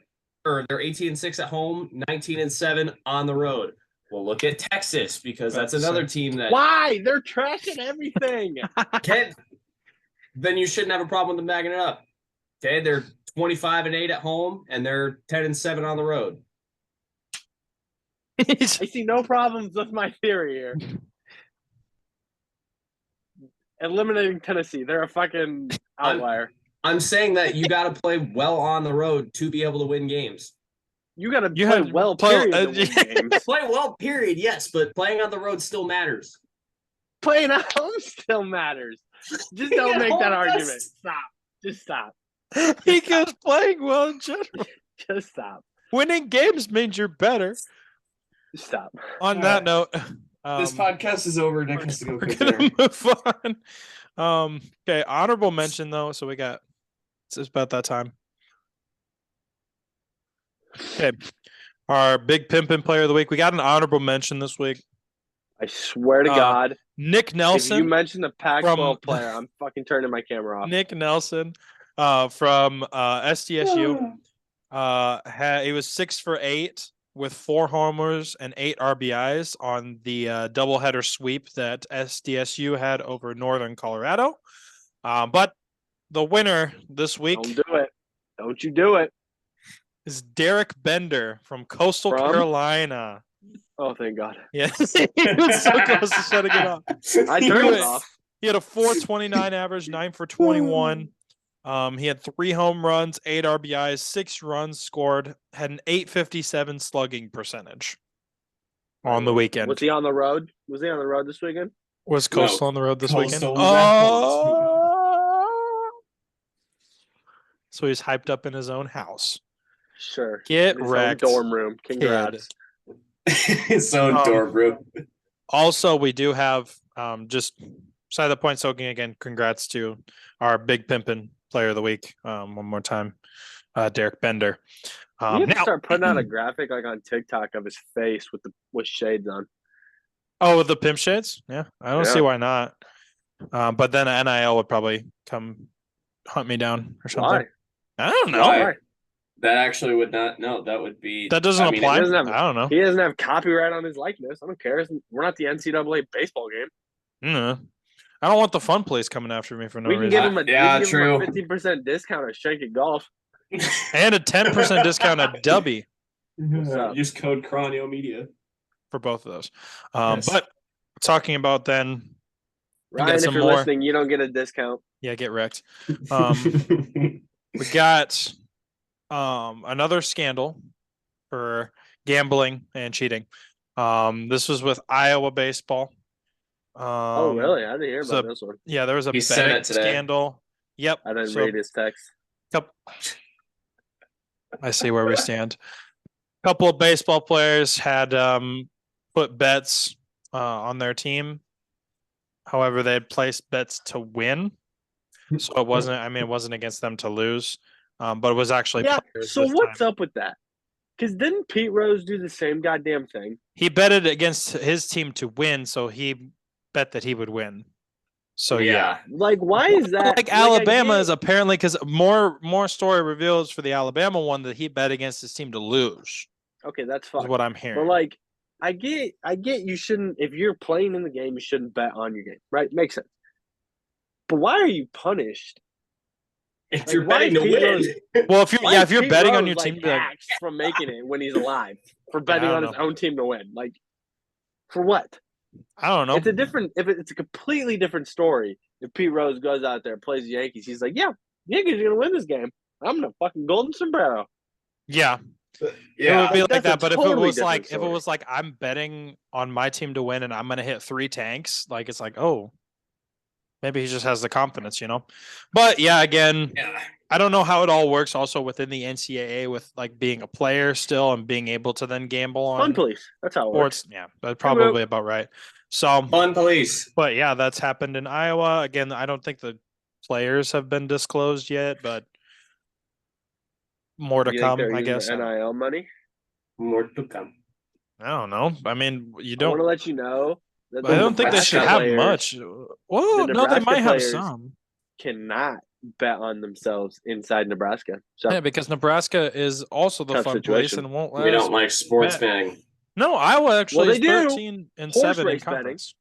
Speaker 3: or they're 18-6 at home, 19-7 on the road. We'll look at Texas because that's another team that.
Speaker 2: Why? They're trashing everything.
Speaker 3: Then you shouldn't have a problem with them bagging it up. Okay, they're 25-8 at home, and they're 10-7 on the road.
Speaker 2: I see no problems with my theory here. Eliminating Tennessee. They're a fucking outlier.
Speaker 3: I'm saying that you got to play well on the road to be able to win games.
Speaker 2: You got to play well, period. To win games.
Speaker 3: Play well, period, yes, but playing on the road still matters.
Speaker 2: Playing at home still matters. Just don't make that argument. Stop. Just stop.
Speaker 1: Because playing well in general.
Speaker 2: Just stop.
Speaker 1: Winning games means you're better.
Speaker 2: Stop.
Speaker 1: On that note,
Speaker 3: this podcast is over. Nick has to go.
Speaker 1: We're gonna move on. Okay, honorable mention though. So it's about that time. Okay, our big pimpin' player of the week. We got an honorable mention this week.
Speaker 2: I swear to God,
Speaker 1: Nick Nelson.
Speaker 2: If you mentioned the Pac-12 player, I'm fucking turning my camera off.
Speaker 1: Nick Nelson, from SDSU. He was 6 for 8 with 4 homers and 8 RBIs on the doubleheader sweep that SDSU had over Northern Colorado. But the winner this week
Speaker 2: Don't do it. Don't you do it.
Speaker 1: is Derek Bender from Coastal Carolina.
Speaker 2: Oh, thank God.
Speaker 1: Yes, he was so close to shutting it off.
Speaker 2: I turned it off.
Speaker 1: He had a 4.29 average, 9 for 21. He had 3 home runs, 8 RBIs, 6 runs scored, had an 857 slugging percentage on the weekend.
Speaker 2: Was he on the road? Was he on the road this weekend?
Speaker 1: Was Coastal on the road this weekend?
Speaker 3: Coastal was at home.
Speaker 1: So he's hyped up in his own house.
Speaker 2: Sure.
Speaker 1: Get
Speaker 2: His own
Speaker 1: wrecked.
Speaker 2: dorm room. Congrats.
Speaker 3: His own dorm room.
Speaker 1: Also, we do have just side of the point soaking again. Congrats to our big pimpin' player of the week. One more time, Derek Bender.
Speaker 2: You have to start putting out a graphic like on TikTok of his face with shades on.
Speaker 1: Oh, with the pimp shades? Yeah, I don't see why not. But then NIL would probably come hunt me down or something.
Speaker 2: Why?
Speaker 1: I don't know.
Speaker 3: Why? That actually would not. No, that would be.
Speaker 1: That doesn't apply.
Speaker 2: I
Speaker 1: don't know.
Speaker 2: He doesn't have copyright on his likeness. I don't care. We're not the NCAA baseball game.
Speaker 1: I don't want the fun police coming after me for no reason.
Speaker 2: We can give him a
Speaker 3: true.
Speaker 2: 15% discount at Shank at Golf.
Speaker 1: And a 10% discount at Dubby.
Speaker 3: Use code Cronio Media
Speaker 1: for both of those.
Speaker 3: Yes.
Speaker 1: But talking about then,
Speaker 2: Ryan, if you're listening, you don't get a discount.
Speaker 1: Yeah, get wrecked. We got another scandal for gambling and cheating. This was with Iowa baseball.
Speaker 2: Oh, really? I didn't hear about this one.
Speaker 1: Yeah, there was a betting scandal. Yep.
Speaker 2: I didn't read his text.
Speaker 1: I see where we stand. A couple of baseball players had put bets on their team. However, they had placed bets to win. So it wasn't against them to lose. But it was actually players.
Speaker 2: So what's up with that? Because didn't Pete Rose do the same goddamn thing?
Speaker 1: He betted against his team to win, so he bet that he would win. So yeah.
Speaker 2: Like, why is that?
Speaker 1: Like Alabama is apparently, because more story reveals for the Alabama one that he bet against his team to lose.
Speaker 2: Okay, that's fine.
Speaker 1: Is what I'm hearing.
Speaker 2: But like, I get you shouldn't, if you're playing in the game, you shouldn't bet on your game, right? Makes sense. But why are you punished?
Speaker 3: If you're betting to win.
Speaker 1: Well, if you're betting on your team,
Speaker 2: from making it when he's alive, for betting on his own team to win, like, for what?
Speaker 1: I don't know.
Speaker 2: It's a completely different story. If Pete Rose goes out there and plays the Yankees, he's like, yeah, Yankees are gonna win this game. I'm gonna fucking golden sombrero.
Speaker 1: Yeah. It would be like that. But if it was like I'm betting on my team to win and I'm gonna hit 3 tanks, like it's like, oh, maybe he just has the confidence, But yeah, again, I don't know how it all works also within the NCAA with like being a player still and being able to then gamble on
Speaker 2: fun police. That's how it works.
Speaker 1: Yeah, that's probably about right. So
Speaker 3: fun police.
Speaker 1: But yeah, that's happened in Iowa. Again, I don't think the players have been disclosed yet, but more to come, I guess.
Speaker 2: NIL money?
Speaker 3: More to come.
Speaker 1: I don't know. I mean, you
Speaker 2: I
Speaker 1: don't
Speaker 2: want to let you know that
Speaker 1: I don't think they should have much. Well, no, they might have some.
Speaker 2: Cannot bet on themselves inside Nebraska. So
Speaker 1: yeah, because Nebraska is also the fun place and won't let
Speaker 3: we don't like sports betting.
Speaker 1: No, Iowa actually is 13-7 in
Speaker 2: conference.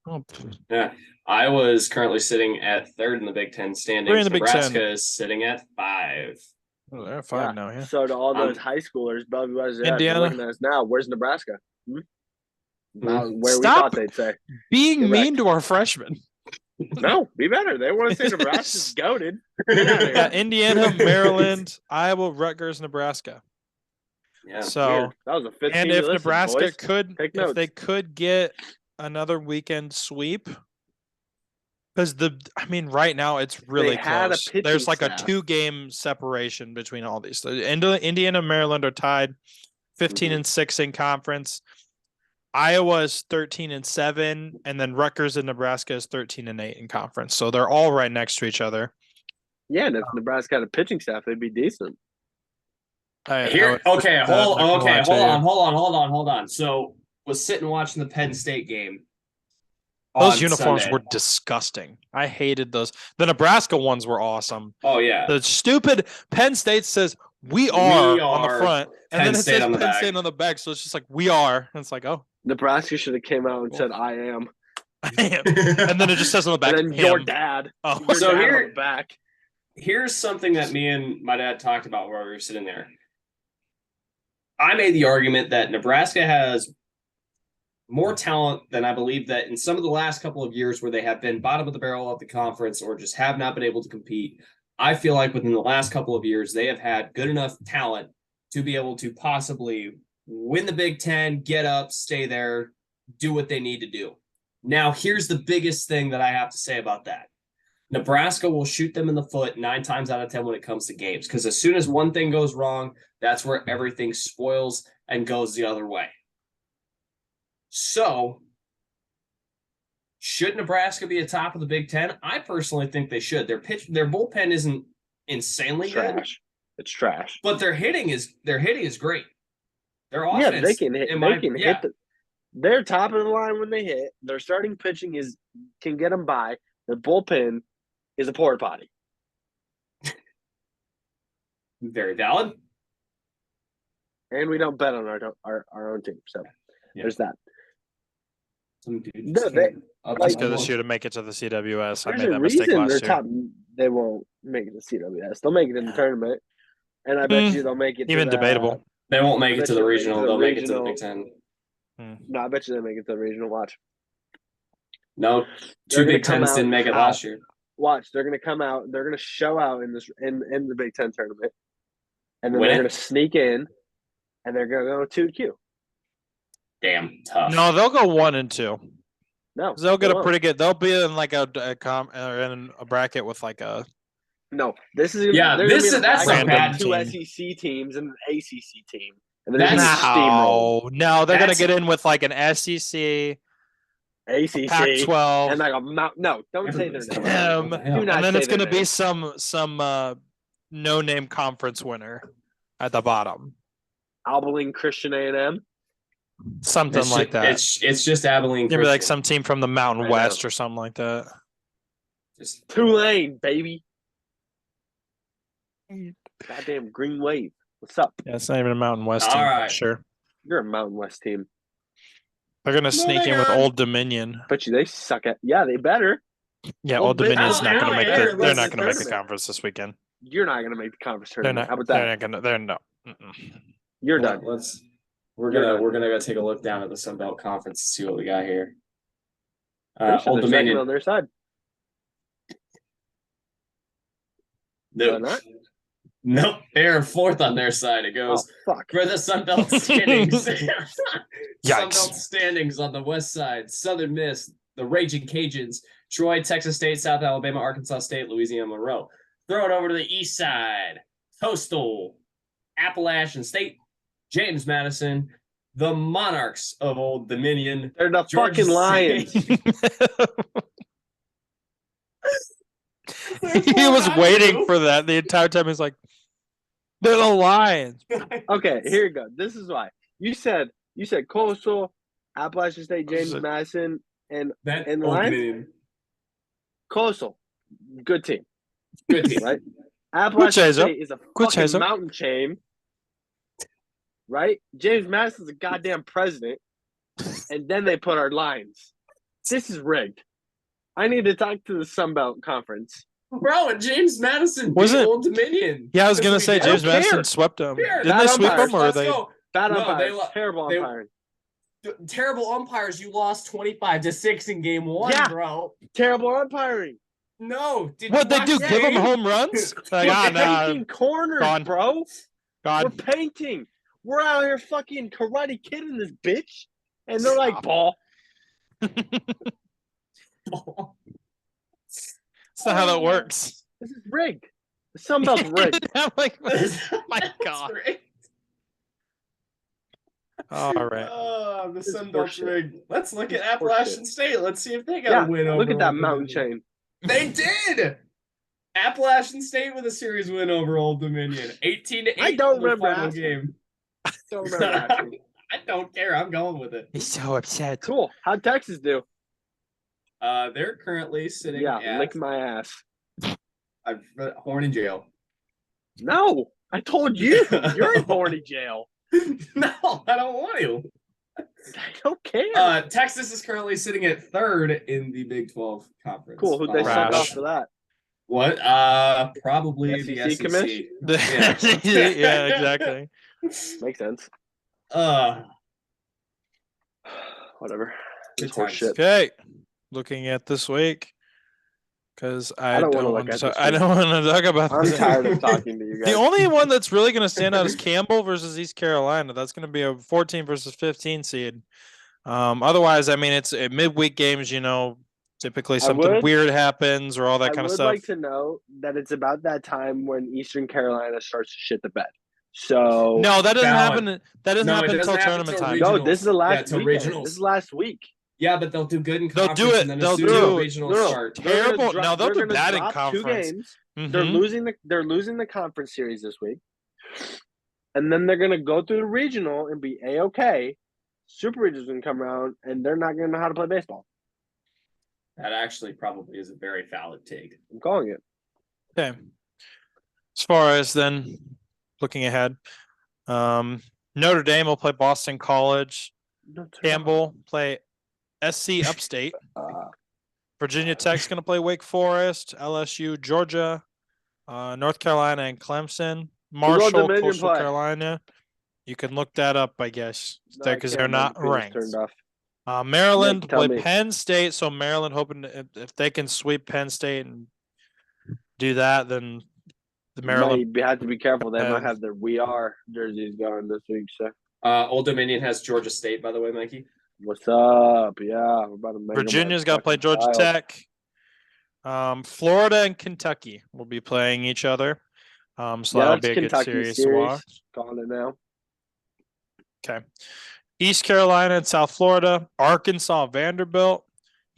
Speaker 3: Yeah, Iowa is currently sitting at 3rd in the Big Ten standings. Nebraska is sitting at 5.
Speaker 1: Oh, they're 5 now. Yeah.
Speaker 2: So to all those high schoolers, Bellevue,
Speaker 1: Indiana,
Speaker 2: looking at us now, where's Nebraska? Where we thought they'd say.
Speaker 1: Being mean to our freshmen.
Speaker 2: No, be better. They want to say Nebraska's goated.
Speaker 1: Yeah, Indiana, Maryland, Iowa, Rutgers, Nebraska.
Speaker 3: Yeah.
Speaker 1: So
Speaker 2: weird. That was a 15.
Speaker 1: And if Nebraska
Speaker 2: if
Speaker 1: they could get another weekend sweep, because right now it's really close. There's like a 2-game separation between all these. Indiana and Maryland are tied 15-6 in conference. Iowa is 13-7, and then Rutgers and Nebraska is 13-8 in conference. So they're all right next to each other.
Speaker 2: Yeah, and if Nebraska had a pitching staff, they'd be decent.
Speaker 3: Hold on. So was sitting watching the Penn State game.
Speaker 1: Those uniforms were disgusting. I hated those. The Nebraska ones were awesome.
Speaker 3: Oh yeah.
Speaker 1: The stupid Penn State says we are on the
Speaker 3: are
Speaker 1: front, and
Speaker 3: Penn
Speaker 1: then it
Speaker 3: State
Speaker 1: says
Speaker 3: on the
Speaker 1: Penn
Speaker 3: back.
Speaker 1: State on the back. So it's just like we are, and it's like, oh,
Speaker 2: Nebraska should have came out and said, "I am,"
Speaker 1: I am. And then it just says on the back,
Speaker 2: and then your
Speaker 1: him.
Speaker 2: dad.
Speaker 1: Oh.
Speaker 2: Your
Speaker 3: So
Speaker 2: dad
Speaker 3: here-
Speaker 2: on the back.
Speaker 3: Here's something that me and my dad talked about while we were sitting there. I made the argument that Nebraska has more talent than I believe that in some of the last couple of years where they have been bottom of the barrel of the conference or just have not been able to compete. I feel like within the last couple of years, they have had good enough talent to be able to possibly win the Big Ten, get up, stay there, do what they need to do. Now, here's the biggest thing that I have to say about that. Nebraska will shoot them in the foot 9 times out of 10 when it comes to games, because as soon as one thing goes wrong, that's where everything spoils and goes the other way. So, should Nebraska be atop of the Big Ten? I personally think they should. Their bullpen isn't insanely good,
Speaker 2: Trash. It's trash.
Speaker 3: but their hitting is great. Their offense,
Speaker 2: Yeah, they can hit. Hit the. They're top of the line when they hit. Their starting pitching can get them by. Their bullpen is a porta potty.
Speaker 3: very valid.
Speaker 2: And we don't bet on our own team, so there's that.
Speaker 3: Some dude
Speaker 2: No,
Speaker 3: just
Speaker 2: they-
Speaker 3: came up
Speaker 1: Let's
Speaker 3: to
Speaker 1: go
Speaker 3: my
Speaker 1: this
Speaker 3: wall.
Speaker 1: year to make it to the CWS. I
Speaker 2: There's
Speaker 1: made
Speaker 2: a
Speaker 1: that mistake
Speaker 2: reason they're
Speaker 1: last year.
Speaker 2: top. They won't make it to CWS. They'll make it in the tournament, and I bet you they'll make it.
Speaker 1: Even
Speaker 2: to the,
Speaker 1: debatable.
Speaker 3: They won't make it
Speaker 2: bet
Speaker 3: to the
Speaker 2: you they
Speaker 3: regional.
Speaker 2: to the
Speaker 3: They'll make it to the
Speaker 2: regional.
Speaker 3: Big Ten.
Speaker 2: No, I bet you they make it to the regional. Watch.
Speaker 3: No,
Speaker 2: They're
Speaker 3: two
Speaker 2: gonna
Speaker 3: Big
Speaker 2: come
Speaker 3: Tens
Speaker 2: out
Speaker 3: didn't make it
Speaker 2: hot.
Speaker 3: last year.
Speaker 2: Watch. They're gonna come out. They're gonna show out in the Big Ten tournament, and then
Speaker 3: Win
Speaker 2: they're
Speaker 3: it?
Speaker 2: gonna sneak in, and they're gonna go 2Q.
Speaker 3: Damn tough.
Speaker 1: No, they'll go 1 and 2.
Speaker 2: No,
Speaker 1: They'll get
Speaker 2: they
Speaker 1: a
Speaker 2: won't.
Speaker 1: pretty good. They'll be in like a in a bracket with like a.
Speaker 2: No, this is
Speaker 3: Yeah,
Speaker 2: they're gonna
Speaker 3: this
Speaker 2: be in
Speaker 3: is- that's
Speaker 1: a
Speaker 2: bracket with
Speaker 1: bad
Speaker 2: two
Speaker 1: team.
Speaker 2: SEC teams and an ACC team, and they're
Speaker 3: That's-
Speaker 2: just gonna steamroll
Speaker 1: No, they're gonna
Speaker 3: That's-
Speaker 1: get in with like an SEC,
Speaker 2: ACC
Speaker 1: Pac-12,
Speaker 2: and like a mount. No, don't say their
Speaker 3: Everybody's
Speaker 2: name.
Speaker 3: coming. What the hell?
Speaker 2: Do not
Speaker 1: and then
Speaker 2: say
Speaker 1: it's
Speaker 2: their
Speaker 1: gonna be
Speaker 2: name.
Speaker 1: some no-name conference winner at the bottom,
Speaker 2: Abilene Christian A&M.
Speaker 1: something
Speaker 3: It's
Speaker 1: like
Speaker 3: ju-
Speaker 1: that.
Speaker 3: It's just Abilene.
Speaker 1: Maybe like
Speaker 3: Christian.
Speaker 1: some team from the Mountain
Speaker 2: I know.
Speaker 1: West or something like that.
Speaker 3: Just
Speaker 2: Tulane, baby. Goddamn Green Wave. What's up?
Speaker 1: Yeah, it's not even a Mountain West
Speaker 3: All
Speaker 1: team.
Speaker 3: right.
Speaker 1: Sure,
Speaker 2: You're a Mountain West team.
Speaker 1: they're gonna
Speaker 3: No,
Speaker 1: sneak
Speaker 3: they
Speaker 1: in with
Speaker 3: aren't.
Speaker 1: Old Dominion.
Speaker 2: Bet you they suck at. Yeah, they better.
Speaker 1: Yeah,
Speaker 2: Well,
Speaker 1: Old
Speaker 2: but-
Speaker 1: Dominion's
Speaker 3: Oh,
Speaker 1: not gonna
Speaker 3: hell
Speaker 1: make
Speaker 3: yeah,
Speaker 1: They're
Speaker 3: let's-
Speaker 1: not gonna make the
Speaker 2: tournament.
Speaker 1: conference this weekend.
Speaker 2: You're not gonna make the conference
Speaker 1: They're
Speaker 2: tournament.
Speaker 1: not.
Speaker 2: How about
Speaker 1: They're
Speaker 2: that?
Speaker 1: not gonna. They're no. Mm-mm.
Speaker 2: You're
Speaker 3: Well,
Speaker 2: done.
Speaker 3: We're
Speaker 2: You're
Speaker 3: gonna
Speaker 2: done.
Speaker 3: we're gonna go take a look down at the Sun Belt Conference to see what we got here.
Speaker 2: Pretty sure
Speaker 3: Old
Speaker 2: they're second
Speaker 3: Dominion.
Speaker 2: on their side.
Speaker 3: No.
Speaker 2: Why not?
Speaker 3: Nope. They're fourth on their side. It
Speaker 2: Oh
Speaker 3: goes
Speaker 2: fuck.
Speaker 3: for the Sun Belt standings. Sun
Speaker 1: Yikes.
Speaker 3: Belt standings on the west side: Southern Miss, the Raging Cajuns, Troy, Texas State, South Alabama, Arkansas State, Louisiana Monroe. Throw it over to the east side: Coastal, Appalachian State, James Madison, the Monarchs of Old Dominion.
Speaker 2: They're the
Speaker 3: Georgia
Speaker 2: fucking Lions.
Speaker 3: State.
Speaker 1: He was waiting for that the entire time. He's like, "They're the Lions."
Speaker 2: Okay, here you go. This is why. You said Coastal, Appalachian State, James
Speaker 1: Said-
Speaker 2: Madison, and
Speaker 3: That
Speaker 2: And
Speaker 3: Old
Speaker 2: Lions?
Speaker 3: Dominion.
Speaker 2: Coastal. Good team,
Speaker 3: Good team.
Speaker 2: right? Appalachian
Speaker 1: chaser.
Speaker 2: State is a
Speaker 1: Good
Speaker 2: fucking
Speaker 1: chaser.
Speaker 2: mountain chain. Right? James Madison's a goddamn president. And then they put our lines. This is rigged. I need to talk to the Sun Belt Conference.
Speaker 3: Bro, and James Madison
Speaker 1: Was
Speaker 3: beat
Speaker 1: it-
Speaker 3: Old Dominion.
Speaker 1: Yeah, I was
Speaker 3: This
Speaker 1: gonna say
Speaker 3: weekend.
Speaker 1: James
Speaker 2: don't care.
Speaker 1: Madison swept them.
Speaker 3: Care.
Speaker 1: Didn't they
Speaker 2: Bad
Speaker 1: sweep
Speaker 2: umpires.
Speaker 1: them, or
Speaker 3: Let's
Speaker 1: they?
Speaker 3: go.
Speaker 2: Bad
Speaker 3: No,
Speaker 2: umpires.
Speaker 3: they
Speaker 2: Terrible
Speaker 3: they-
Speaker 2: umpiring.
Speaker 3: Terrible umpires. You lost 25-6 in game one,
Speaker 2: Yeah.
Speaker 3: bro.
Speaker 2: Terrible umpiring.
Speaker 3: No. Did
Speaker 1: What
Speaker 3: you
Speaker 1: they do?
Speaker 3: watch
Speaker 1: Give them
Speaker 3: that game?
Speaker 1: home runs? Like,
Speaker 2: We're
Speaker 1: ah, nah,
Speaker 2: painting corners,
Speaker 1: gone.
Speaker 2: bro. We're
Speaker 1: God.
Speaker 2: painting. We're out here fucking karate kidding this bitch. And they're like, ball.
Speaker 1: That's not how that works.
Speaker 2: This is rigged. The Sun Belt's rigged.
Speaker 1: I'm like, my
Speaker 3: That's
Speaker 1: God.
Speaker 3: great.
Speaker 1: all right.
Speaker 3: Oh, the
Speaker 2: This is
Speaker 3: Sun Belt's
Speaker 2: horseshit.
Speaker 3: rigged. Let's look
Speaker 2: This
Speaker 3: at
Speaker 2: is horseshit.
Speaker 3: Appalachian State. Let's see if they got
Speaker 2: Yeah,
Speaker 3: a win over
Speaker 2: look at that
Speaker 3: Old
Speaker 2: mountain
Speaker 3: Dominion.
Speaker 2: chain.
Speaker 3: They did. Appalachian State with a series win over Old Dominion, 18-8.
Speaker 2: I don't
Speaker 3: in the
Speaker 2: remember
Speaker 3: final
Speaker 2: asking.
Speaker 3: game.
Speaker 2: Don't remember actually.
Speaker 3: I don't care. I'm going with it.
Speaker 1: He's so upset.
Speaker 2: Cool. How'd Texas do?
Speaker 3: They're currently sitting
Speaker 2: Yeah,
Speaker 3: at
Speaker 2: lick my ass.
Speaker 3: Horn in jail.
Speaker 2: No. I told you. You're in Horny jail.
Speaker 3: No, I don't want to.
Speaker 2: I don't care.
Speaker 3: Texas is currently sitting at third in the Big 12 conference.
Speaker 2: Cool. Who'd they send off for that?
Speaker 3: What? Probably the SEC.
Speaker 2: commish?
Speaker 1: Yeah, exactly.
Speaker 2: Makes sense. Whatever.
Speaker 3: Good
Speaker 2: It's horse
Speaker 3: times.
Speaker 2: shit.
Speaker 1: Okay, looking at this week because I
Speaker 2: don't
Speaker 1: don't
Speaker 2: wanna
Speaker 1: want
Speaker 2: look
Speaker 1: to.
Speaker 2: at this
Speaker 1: I don't want to talk about.
Speaker 2: I'm
Speaker 1: this.
Speaker 2: tired of talking to you guys.
Speaker 1: The only one that's really going to stand out is Campbell versus East Carolina. That's going to be a 14 versus 15 seed. Otherwise, I mean, it's midweek games. Typically something weird happens or all that kind of stuff.
Speaker 2: I would like to know that it's about that time when Eastern Carolina starts to shit the bed. So
Speaker 1: no, that doesn't
Speaker 3: Valid.
Speaker 1: happen. That doesn't
Speaker 3: No,
Speaker 1: happen
Speaker 3: it doesn't
Speaker 1: until
Speaker 3: happen
Speaker 1: tournament
Speaker 3: till
Speaker 1: time.
Speaker 3: regionals.
Speaker 2: no, this is the last
Speaker 3: till
Speaker 2: weekend.
Speaker 3: regionals.
Speaker 2: This is last week.
Speaker 3: Yeah, but they'll do good in
Speaker 1: They'll
Speaker 3: conference,
Speaker 1: do it.
Speaker 3: and then
Speaker 1: They'll
Speaker 3: as soon as
Speaker 1: do
Speaker 3: the regionals start.
Speaker 1: terrible. No, they'll do bad in
Speaker 2: drop
Speaker 1: conference.
Speaker 2: 2 games.
Speaker 1: Mhm.
Speaker 2: They're losing the conference series this week, and then they're gonna go through the regional and be a-okay. Super Regional's gonna come around, and they're not gonna know how to play baseball.
Speaker 3: That actually probably is a very valid take.
Speaker 2: I'm calling it.
Speaker 1: Okay. As far as then looking ahead, Notre Dame will play Boston College. Campbell play SC Upstate. Virginia Tech's going to play Wake Forest, LSU, Georgia, North Carolina, and Clemson. Marshall, Coastal Carolina. You can look that up, I guess, because they're not ranked. Maryland play Penn State, so Maryland hoping if they can sweep Penn State and do that, then the Maryland
Speaker 2: might have to be careful. They might have their "We Are" jerseys going this week. So
Speaker 3: Old Dominion has Georgia State, by the way, Mikey.
Speaker 2: What's up? Yeah, we're about to make
Speaker 1: Virginia's got to play Georgia Tech. Florida and Kentucky will be playing each other. So that'll be a good series to watch.
Speaker 2: Calling it now.
Speaker 1: Okay. East Carolina and South Florida, Arkansas, Vanderbilt,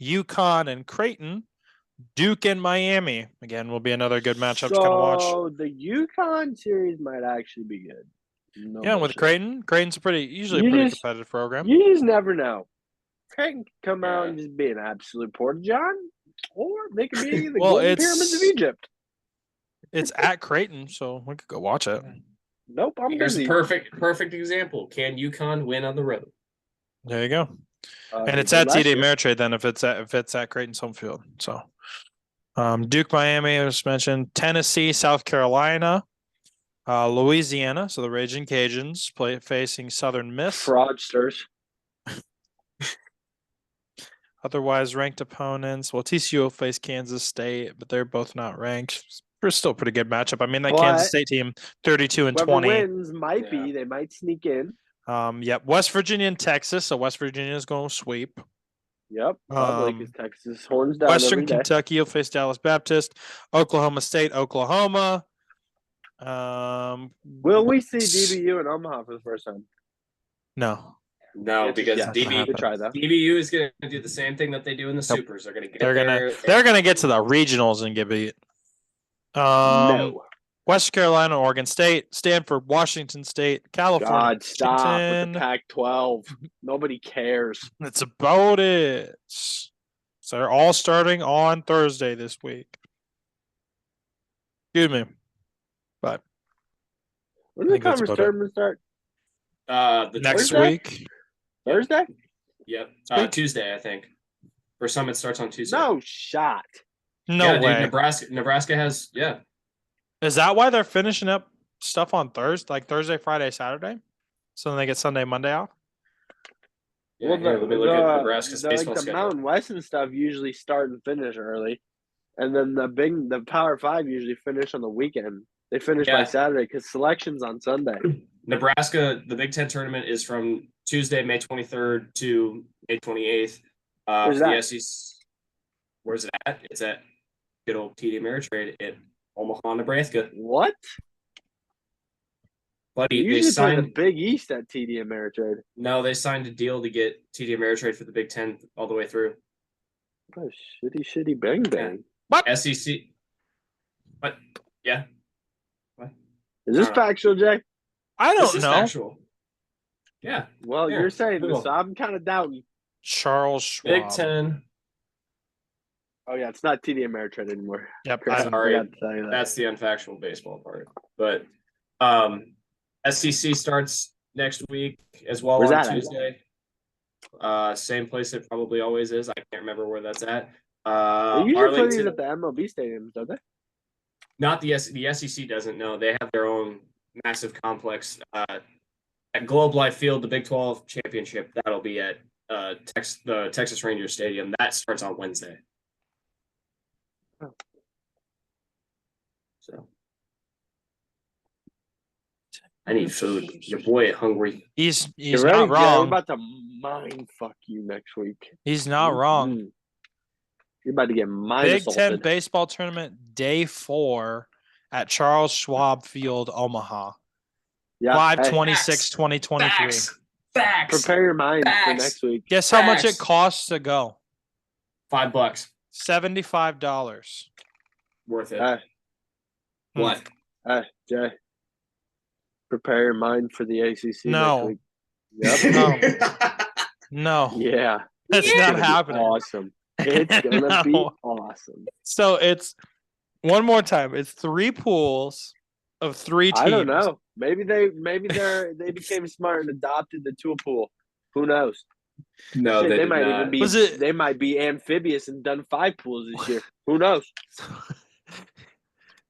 Speaker 1: UConn and Creighton, Duke and Miami. Again, will be another good matchup to kind of watch.
Speaker 2: So the UConn series might actually be good.
Speaker 1: No yeah, with Creighton. Creighton's usually a pretty competitive program.
Speaker 2: You just never know. Creighton can come out and just be an absolute porta john, or they could be the Golden Pyramids of Egypt.
Speaker 1: It's at Creighton, so we could go watch it.
Speaker 2: Nope,
Speaker 3: Here's a perfect example. Can UConn win on the road?
Speaker 1: There you go. And it's at TD Ameritrade then if it's at Creighton's home field. So Duke, Miami, I just mentioned, Tennessee, South Carolina, Louisiana. So the Raging Cajuns facing Southern Miss.
Speaker 2: Fraudsters.
Speaker 1: Otherwise ranked opponents. Well, TCU will face Kansas State, but they're both not ranked. It's still a pretty good matchup. I mean, that Kansas State team, 32-20.
Speaker 2: Wins might be. They might sneak in.
Speaker 1: Yep. West Virginia and Texas. So West Virginia is going to sweep.
Speaker 2: Yep. Probably because Texas horns down.
Speaker 1: Western Kentucky will face Dallas Baptist. Oklahoma State, Oklahoma.
Speaker 2: Will we see DBU in Omaha for the first time?
Speaker 1: No.
Speaker 3: No, because DBU is going to do the same thing that they do in the Supers. They're going to
Speaker 1: they're going to get to the regionals and get beat.
Speaker 2: No.
Speaker 1: West Carolina, Oregon State, Stanford, Washington State, California.
Speaker 2: God, stop with the Pac-12. Nobody cares.
Speaker 1: That's about it. So they're all starting on Thursday this week. Excuse me. But
Speaker 2: when does the conference tournament start?
Speaker 3: The
Speaker 1: next week.
Speaker 2: Thursday?
Speaker 3: Yep. Tuesday, I think. For some, it starts on Tuesday.
Speaker 2: No shot.
Speaker 1: No way.
Speaker 3: Dude, Nebraska has,
Speaker 1: Is that why they're finishing up stuff on Thursday, like Thursday, Friday, Saturday? So then they get Sunday, Monday off?
Speaker 3: Yeah, well, let me look at Nebraska's baseball schedule.
Speaker 2: The Mountain West and stuff usually start and finish early. And then the Power 5 usually finish on the weekend. They finish by Saturday because selection's on Sunday.
Speaker 3: Nebraska, the Big Ten tournament is from Tuesday, May 23rd to May 28th.
Speaker 2: Where's that?
Speaker 3: The SEC, where's it at? It's at good old TD Ameritrade at Omaha, Nebraska.
Speaker 2: What?
Speaker 3: Buddy,
Speaker 2: they signed the Big East at TD Ameritrade.
Speaker 3: No, they signed a deal to get TD Ameritrade for the Big Ten all the way through.
Speaker 2: Oh, shitty bang bang.
Speaker 1: What?
Speaker 3: SEC. What? Yeah. What?
Speaker 2: Is this factual, Jay?
Speaker 1: I don't know.
Speaker 3: Factual. Yeah.
Speaker 2: Well, you're saying this, so I'm kind of doubting.
Speaker 1: Charles Schwab.
Speaker 3: Big Ten.
Speaker 2: Oh yeah, it's not TD Ameritrade anymore.
Speaker 1: Yep.
Speaker 3: Sorry, that's the unfactual baseball part. But SEC starts next week as well
Speaker 2: Where's
Speaker 3: on
Speaker 2: that at?
Speaker 3: Tuesday. Same place it probably always is. I can't remember where that's at.
Speaker 2: They usually play these
Speaker 3: Arlington,
Speaker 2: at the MLB stadiums, don't they?
Speaker 3: not the SEC doesn't know. They have their own massive complex at Globe Life Field, the Big 12 championship. That'll be at the Texas Rangers Stadium. That starts on Wednesday.
Speaker 2: Oh.
Speaker 3: So I need food. Your boy hungry.
Speaker 1: He's
Speaker 2: Get ready,
Speaker 1: not
Speaker 2: Jay. We're
Speaker 1: wrong.
Speaker 2: about to mind fuck you next week.
Speaker 1: He's not wrong.
Speaker 2: Mhm. You're about to get mind
Speaker 1: Big Ten
Speaker 2: assaulted.
Speaker 1: baseball tournament day 4 at Charles Schwab Field, Omaha.
Speaker 2: Yeah.
Speaker 1: 5/26/2023.
Speaker 3: Facts.
Speaker 2: Prepare your mind for
Speaker 3: Facts.
Speaker 2: next week.
Speaker 1: Guess how much
Speaker 3: Facts.
Speaker 1: it costs to go?
Speaker 3: $5.
Speaker 1: $75.
Speaker 3: Worth it.
Speaker 2: Hey,
Speaker 3: What?
Speaker 2: Jay. Prepare your mind for the ACC
Speaker 1: No.
Speaker 2: next week. Yep.
Speaker 1: No,
Speaker 2: Yeah.
Speaker 1: that's
Speaker 3: Yeah.
Speaker 1: not
Speaker 2: It's gonna be
Speaker 1: happening.
Speaker 2: Awesome. It's gonna be
Speaker 1: No.
Speaker 2: awesome.
Speaker 1: So it's one more time. It's 3 pools of 3 teams.
Speaker 2: I don't know. Maybe they became smart and adopted the two pool. Who knows?
Speaker 3: No,
Speaker 2: Shit,
Speaker 3: they
Speaker 2: they
Speaker 3: did
Speaker 2: might
Speaker 3: not.
Speaker 2: even be.
Speaker 1: Was it-
Speaker 2: They might be amphibious and done 5 pools this year. Who knows?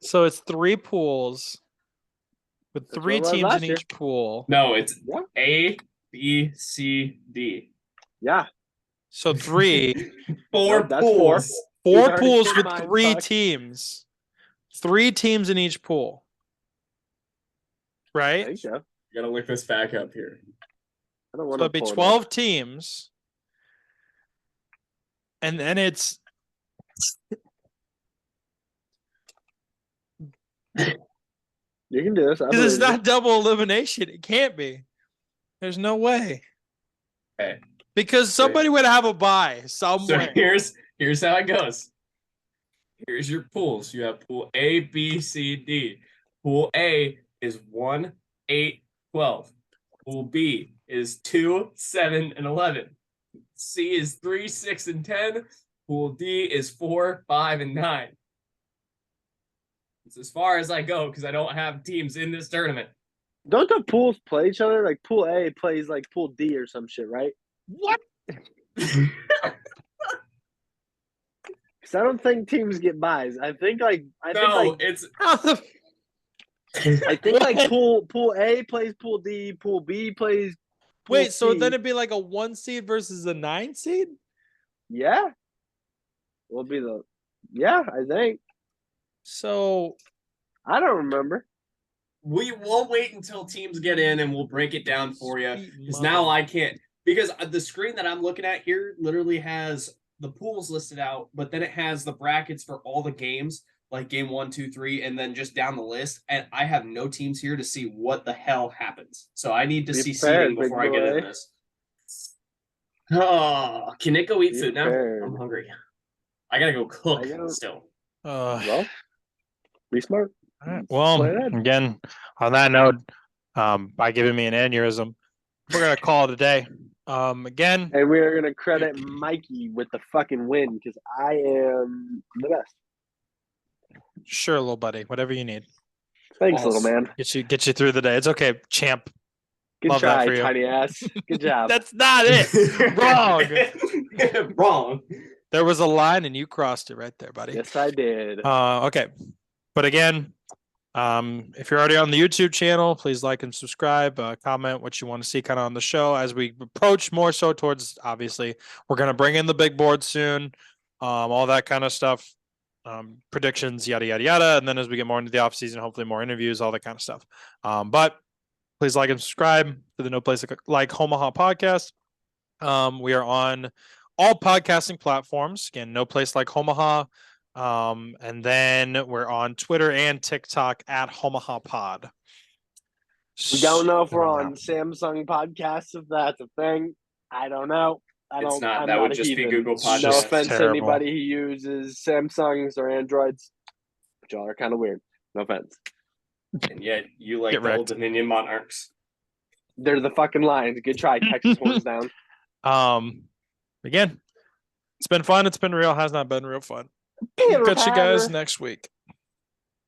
Speaker 1: So it's 3 pools with
Speaker 2: That's
Speaker 1: 3
Speaker 2: what it was
Speaker 1: teams
Speaker 2: last
Speaker 1: in
Speaker 2: year.
Speaker 1: each pool.
Speaker 3: No, it's
Speaker 2: Yeah.
Speaker 3: A, B, C, D.
Speaker 2: Yeah.
Speaker 1: So 3,
Speaker 3: Four
Speaker 2: No, that's four.
Speaker 3: pools.
Speaker 1: 4
Speaker 2: He's already
Speaker 1: pools
Speaker 2: in
Speaker 1: with
Speaker 2: my
Speaker 1: 3
Speaker 2: fuck.
Speaker 1: teams. 3 teams in each pool.
Speaker 2: I
Speaker 1: Right?
Speaker 2: think so.
Speaker 3: Gotta look this back up here.
Speaker 2: I don't
Speaker 1: So
Speaker 2: want to
Speaker 1: it'd be
Speaker 2: pull it up.
Speaker 1: 12 teams. And then it's
Speaker 2: You can do this. I
Speaker 1: because it's
Speaker 2: believe you.
Speaker 1: not double elimination. It can't be. There's no way.
Speaker 3: Okay.
Speaker 1: Because somebody would have a bye
Speaker 3: So
Speaker 1: somewhere.
Speaker 3: here's how it goes. Here's your pools. You have pool A, B, C, D. Pool A is 1, 8, 12. Pool B is 2, 7, and 11. C is 3, 6, and 10. Pool D is 4, 5, and 9. It's as far as I go because I don't have teams in this tournament.
Speaker 2: Don't the pools play each other? Like Pool A plays like Pool D or some shit, right?
Speaker 1: What?
Speaker 2: Because I don't think teams get buys. I think
Speaker 3: It's
Speaker 1: How the
Speaker 2: I think like Pool A plays Pool D, Pool B plays Pool
Speaker 1: Wait, so
Speaker 2: C.
Speaker 1: then it'd be like a 1 seed versus a 9 seed?
Speaker 2: Yeah. Will be the I think.
Speaker 1: So
Speaker 2: I don't remember.
Speaker 3: we'll wait until teams get in and we'll break it down for you.
Speaker 1: Sweet
Speaker 3: Because
Speaker 1: mother.
Speaker 3: now I can't. Because the screen that I'm looking at here literally has the pools listed out, but then it has the brackets for all the games, like game 1, 2, 3, and then just down the list. And I have no teams here to see what the hell happens. So I need to
Speaker 2: Be
Speaker 3: see
Speaker 2: prepared,
Speaker 3: seeding before
Speaker 2: big
Speaker 3: I get
Speaker 2: boy.
Speaker 3: in this. Oh, can Nick go eat
Speaker 2: Be
Speaker 3: food now?
Speaker 2: prepared.
Speaker 3: I'm hungry. I gotta go cook
Speaker 2: I gotta-
Speaker 3: still.
Speaker 2: Well, be smart.
Speaker 1: all right. Well,
Speaker 2: Play that.
Speaker 1: again, on that note, by giving me an aneurysm, we're gonna call it a day. Again,
Speaker 2: And we are gonna credit Mikey with the fucking win because I am the best.
Speaker 1: sure, little buddy, whatever you need.
Speaker 2: Thanks,
Speaker 3: False.
Speaker 2: little man.
Speaker 1: Get you through the day. It's okay, champ.
Speaker 2: Good
Speaker 1: Love that
Speaker 2: try,
Speaker 1: for you.
Speaker 2: tiny ass. Good job.
Speaker 1: That's not it. Wrong.
Speaker 3: Wrong.
Speaker 1: There was a line and you crossed it right there, buddy.
Speaker 2: Yes, I did.
Speaker 1: Okay. But again, if you're already on the YouTube channel, please like and subscribe, comment what you want to see kind of on the show as we approach more so towards, obviously, we're going to bring in the big board soon, all that kind of stuff, predictions, yada, yada, yada. And then as we get more into the off season, hopefully more interviews, all that kind of stuff. But please like and subscribe to the No Place Like Homaha podcast. We are on all podcasting platforms. Again, No Place Like Homaha. And then we're on Twitter and TikTok at Homaha Pod.
Speaker 2: We don't know if we're on Samsung podcasts, if that's a thing. I don't know.
Speaker 3: It's not.
Speaker 2: I'm
Speaker 3: That would
Speaker 2: a
Speaker 3: just be
Speaker 2: heathen.
Speaker 3: Google
Speaker 1: It's
Speaker 3: Podcasts.
Speaker 2: No
Speaker 1: just
Speaker 2: offense to
Speaker 1: terrible.
Speaker 2: anybody who uses Samsungs or Androids. But y'all are kind of weird. No offense.
Speaker 3: And yet you like
Speaker 1: Get
Speaker 3: the Old
Speaker 1: wrecked.
Speaker 3: Dominion Monarchs.
Speaker 2: They're the fucking Lions. Good try. Texas horns down.
Speaker 1: Again, it's been fun. It's been real. Has not been real fun.
Speaker 2: Peter
Speaker 1: Catch you guys
Speaker 2: Pan.
Speaker 1: next week.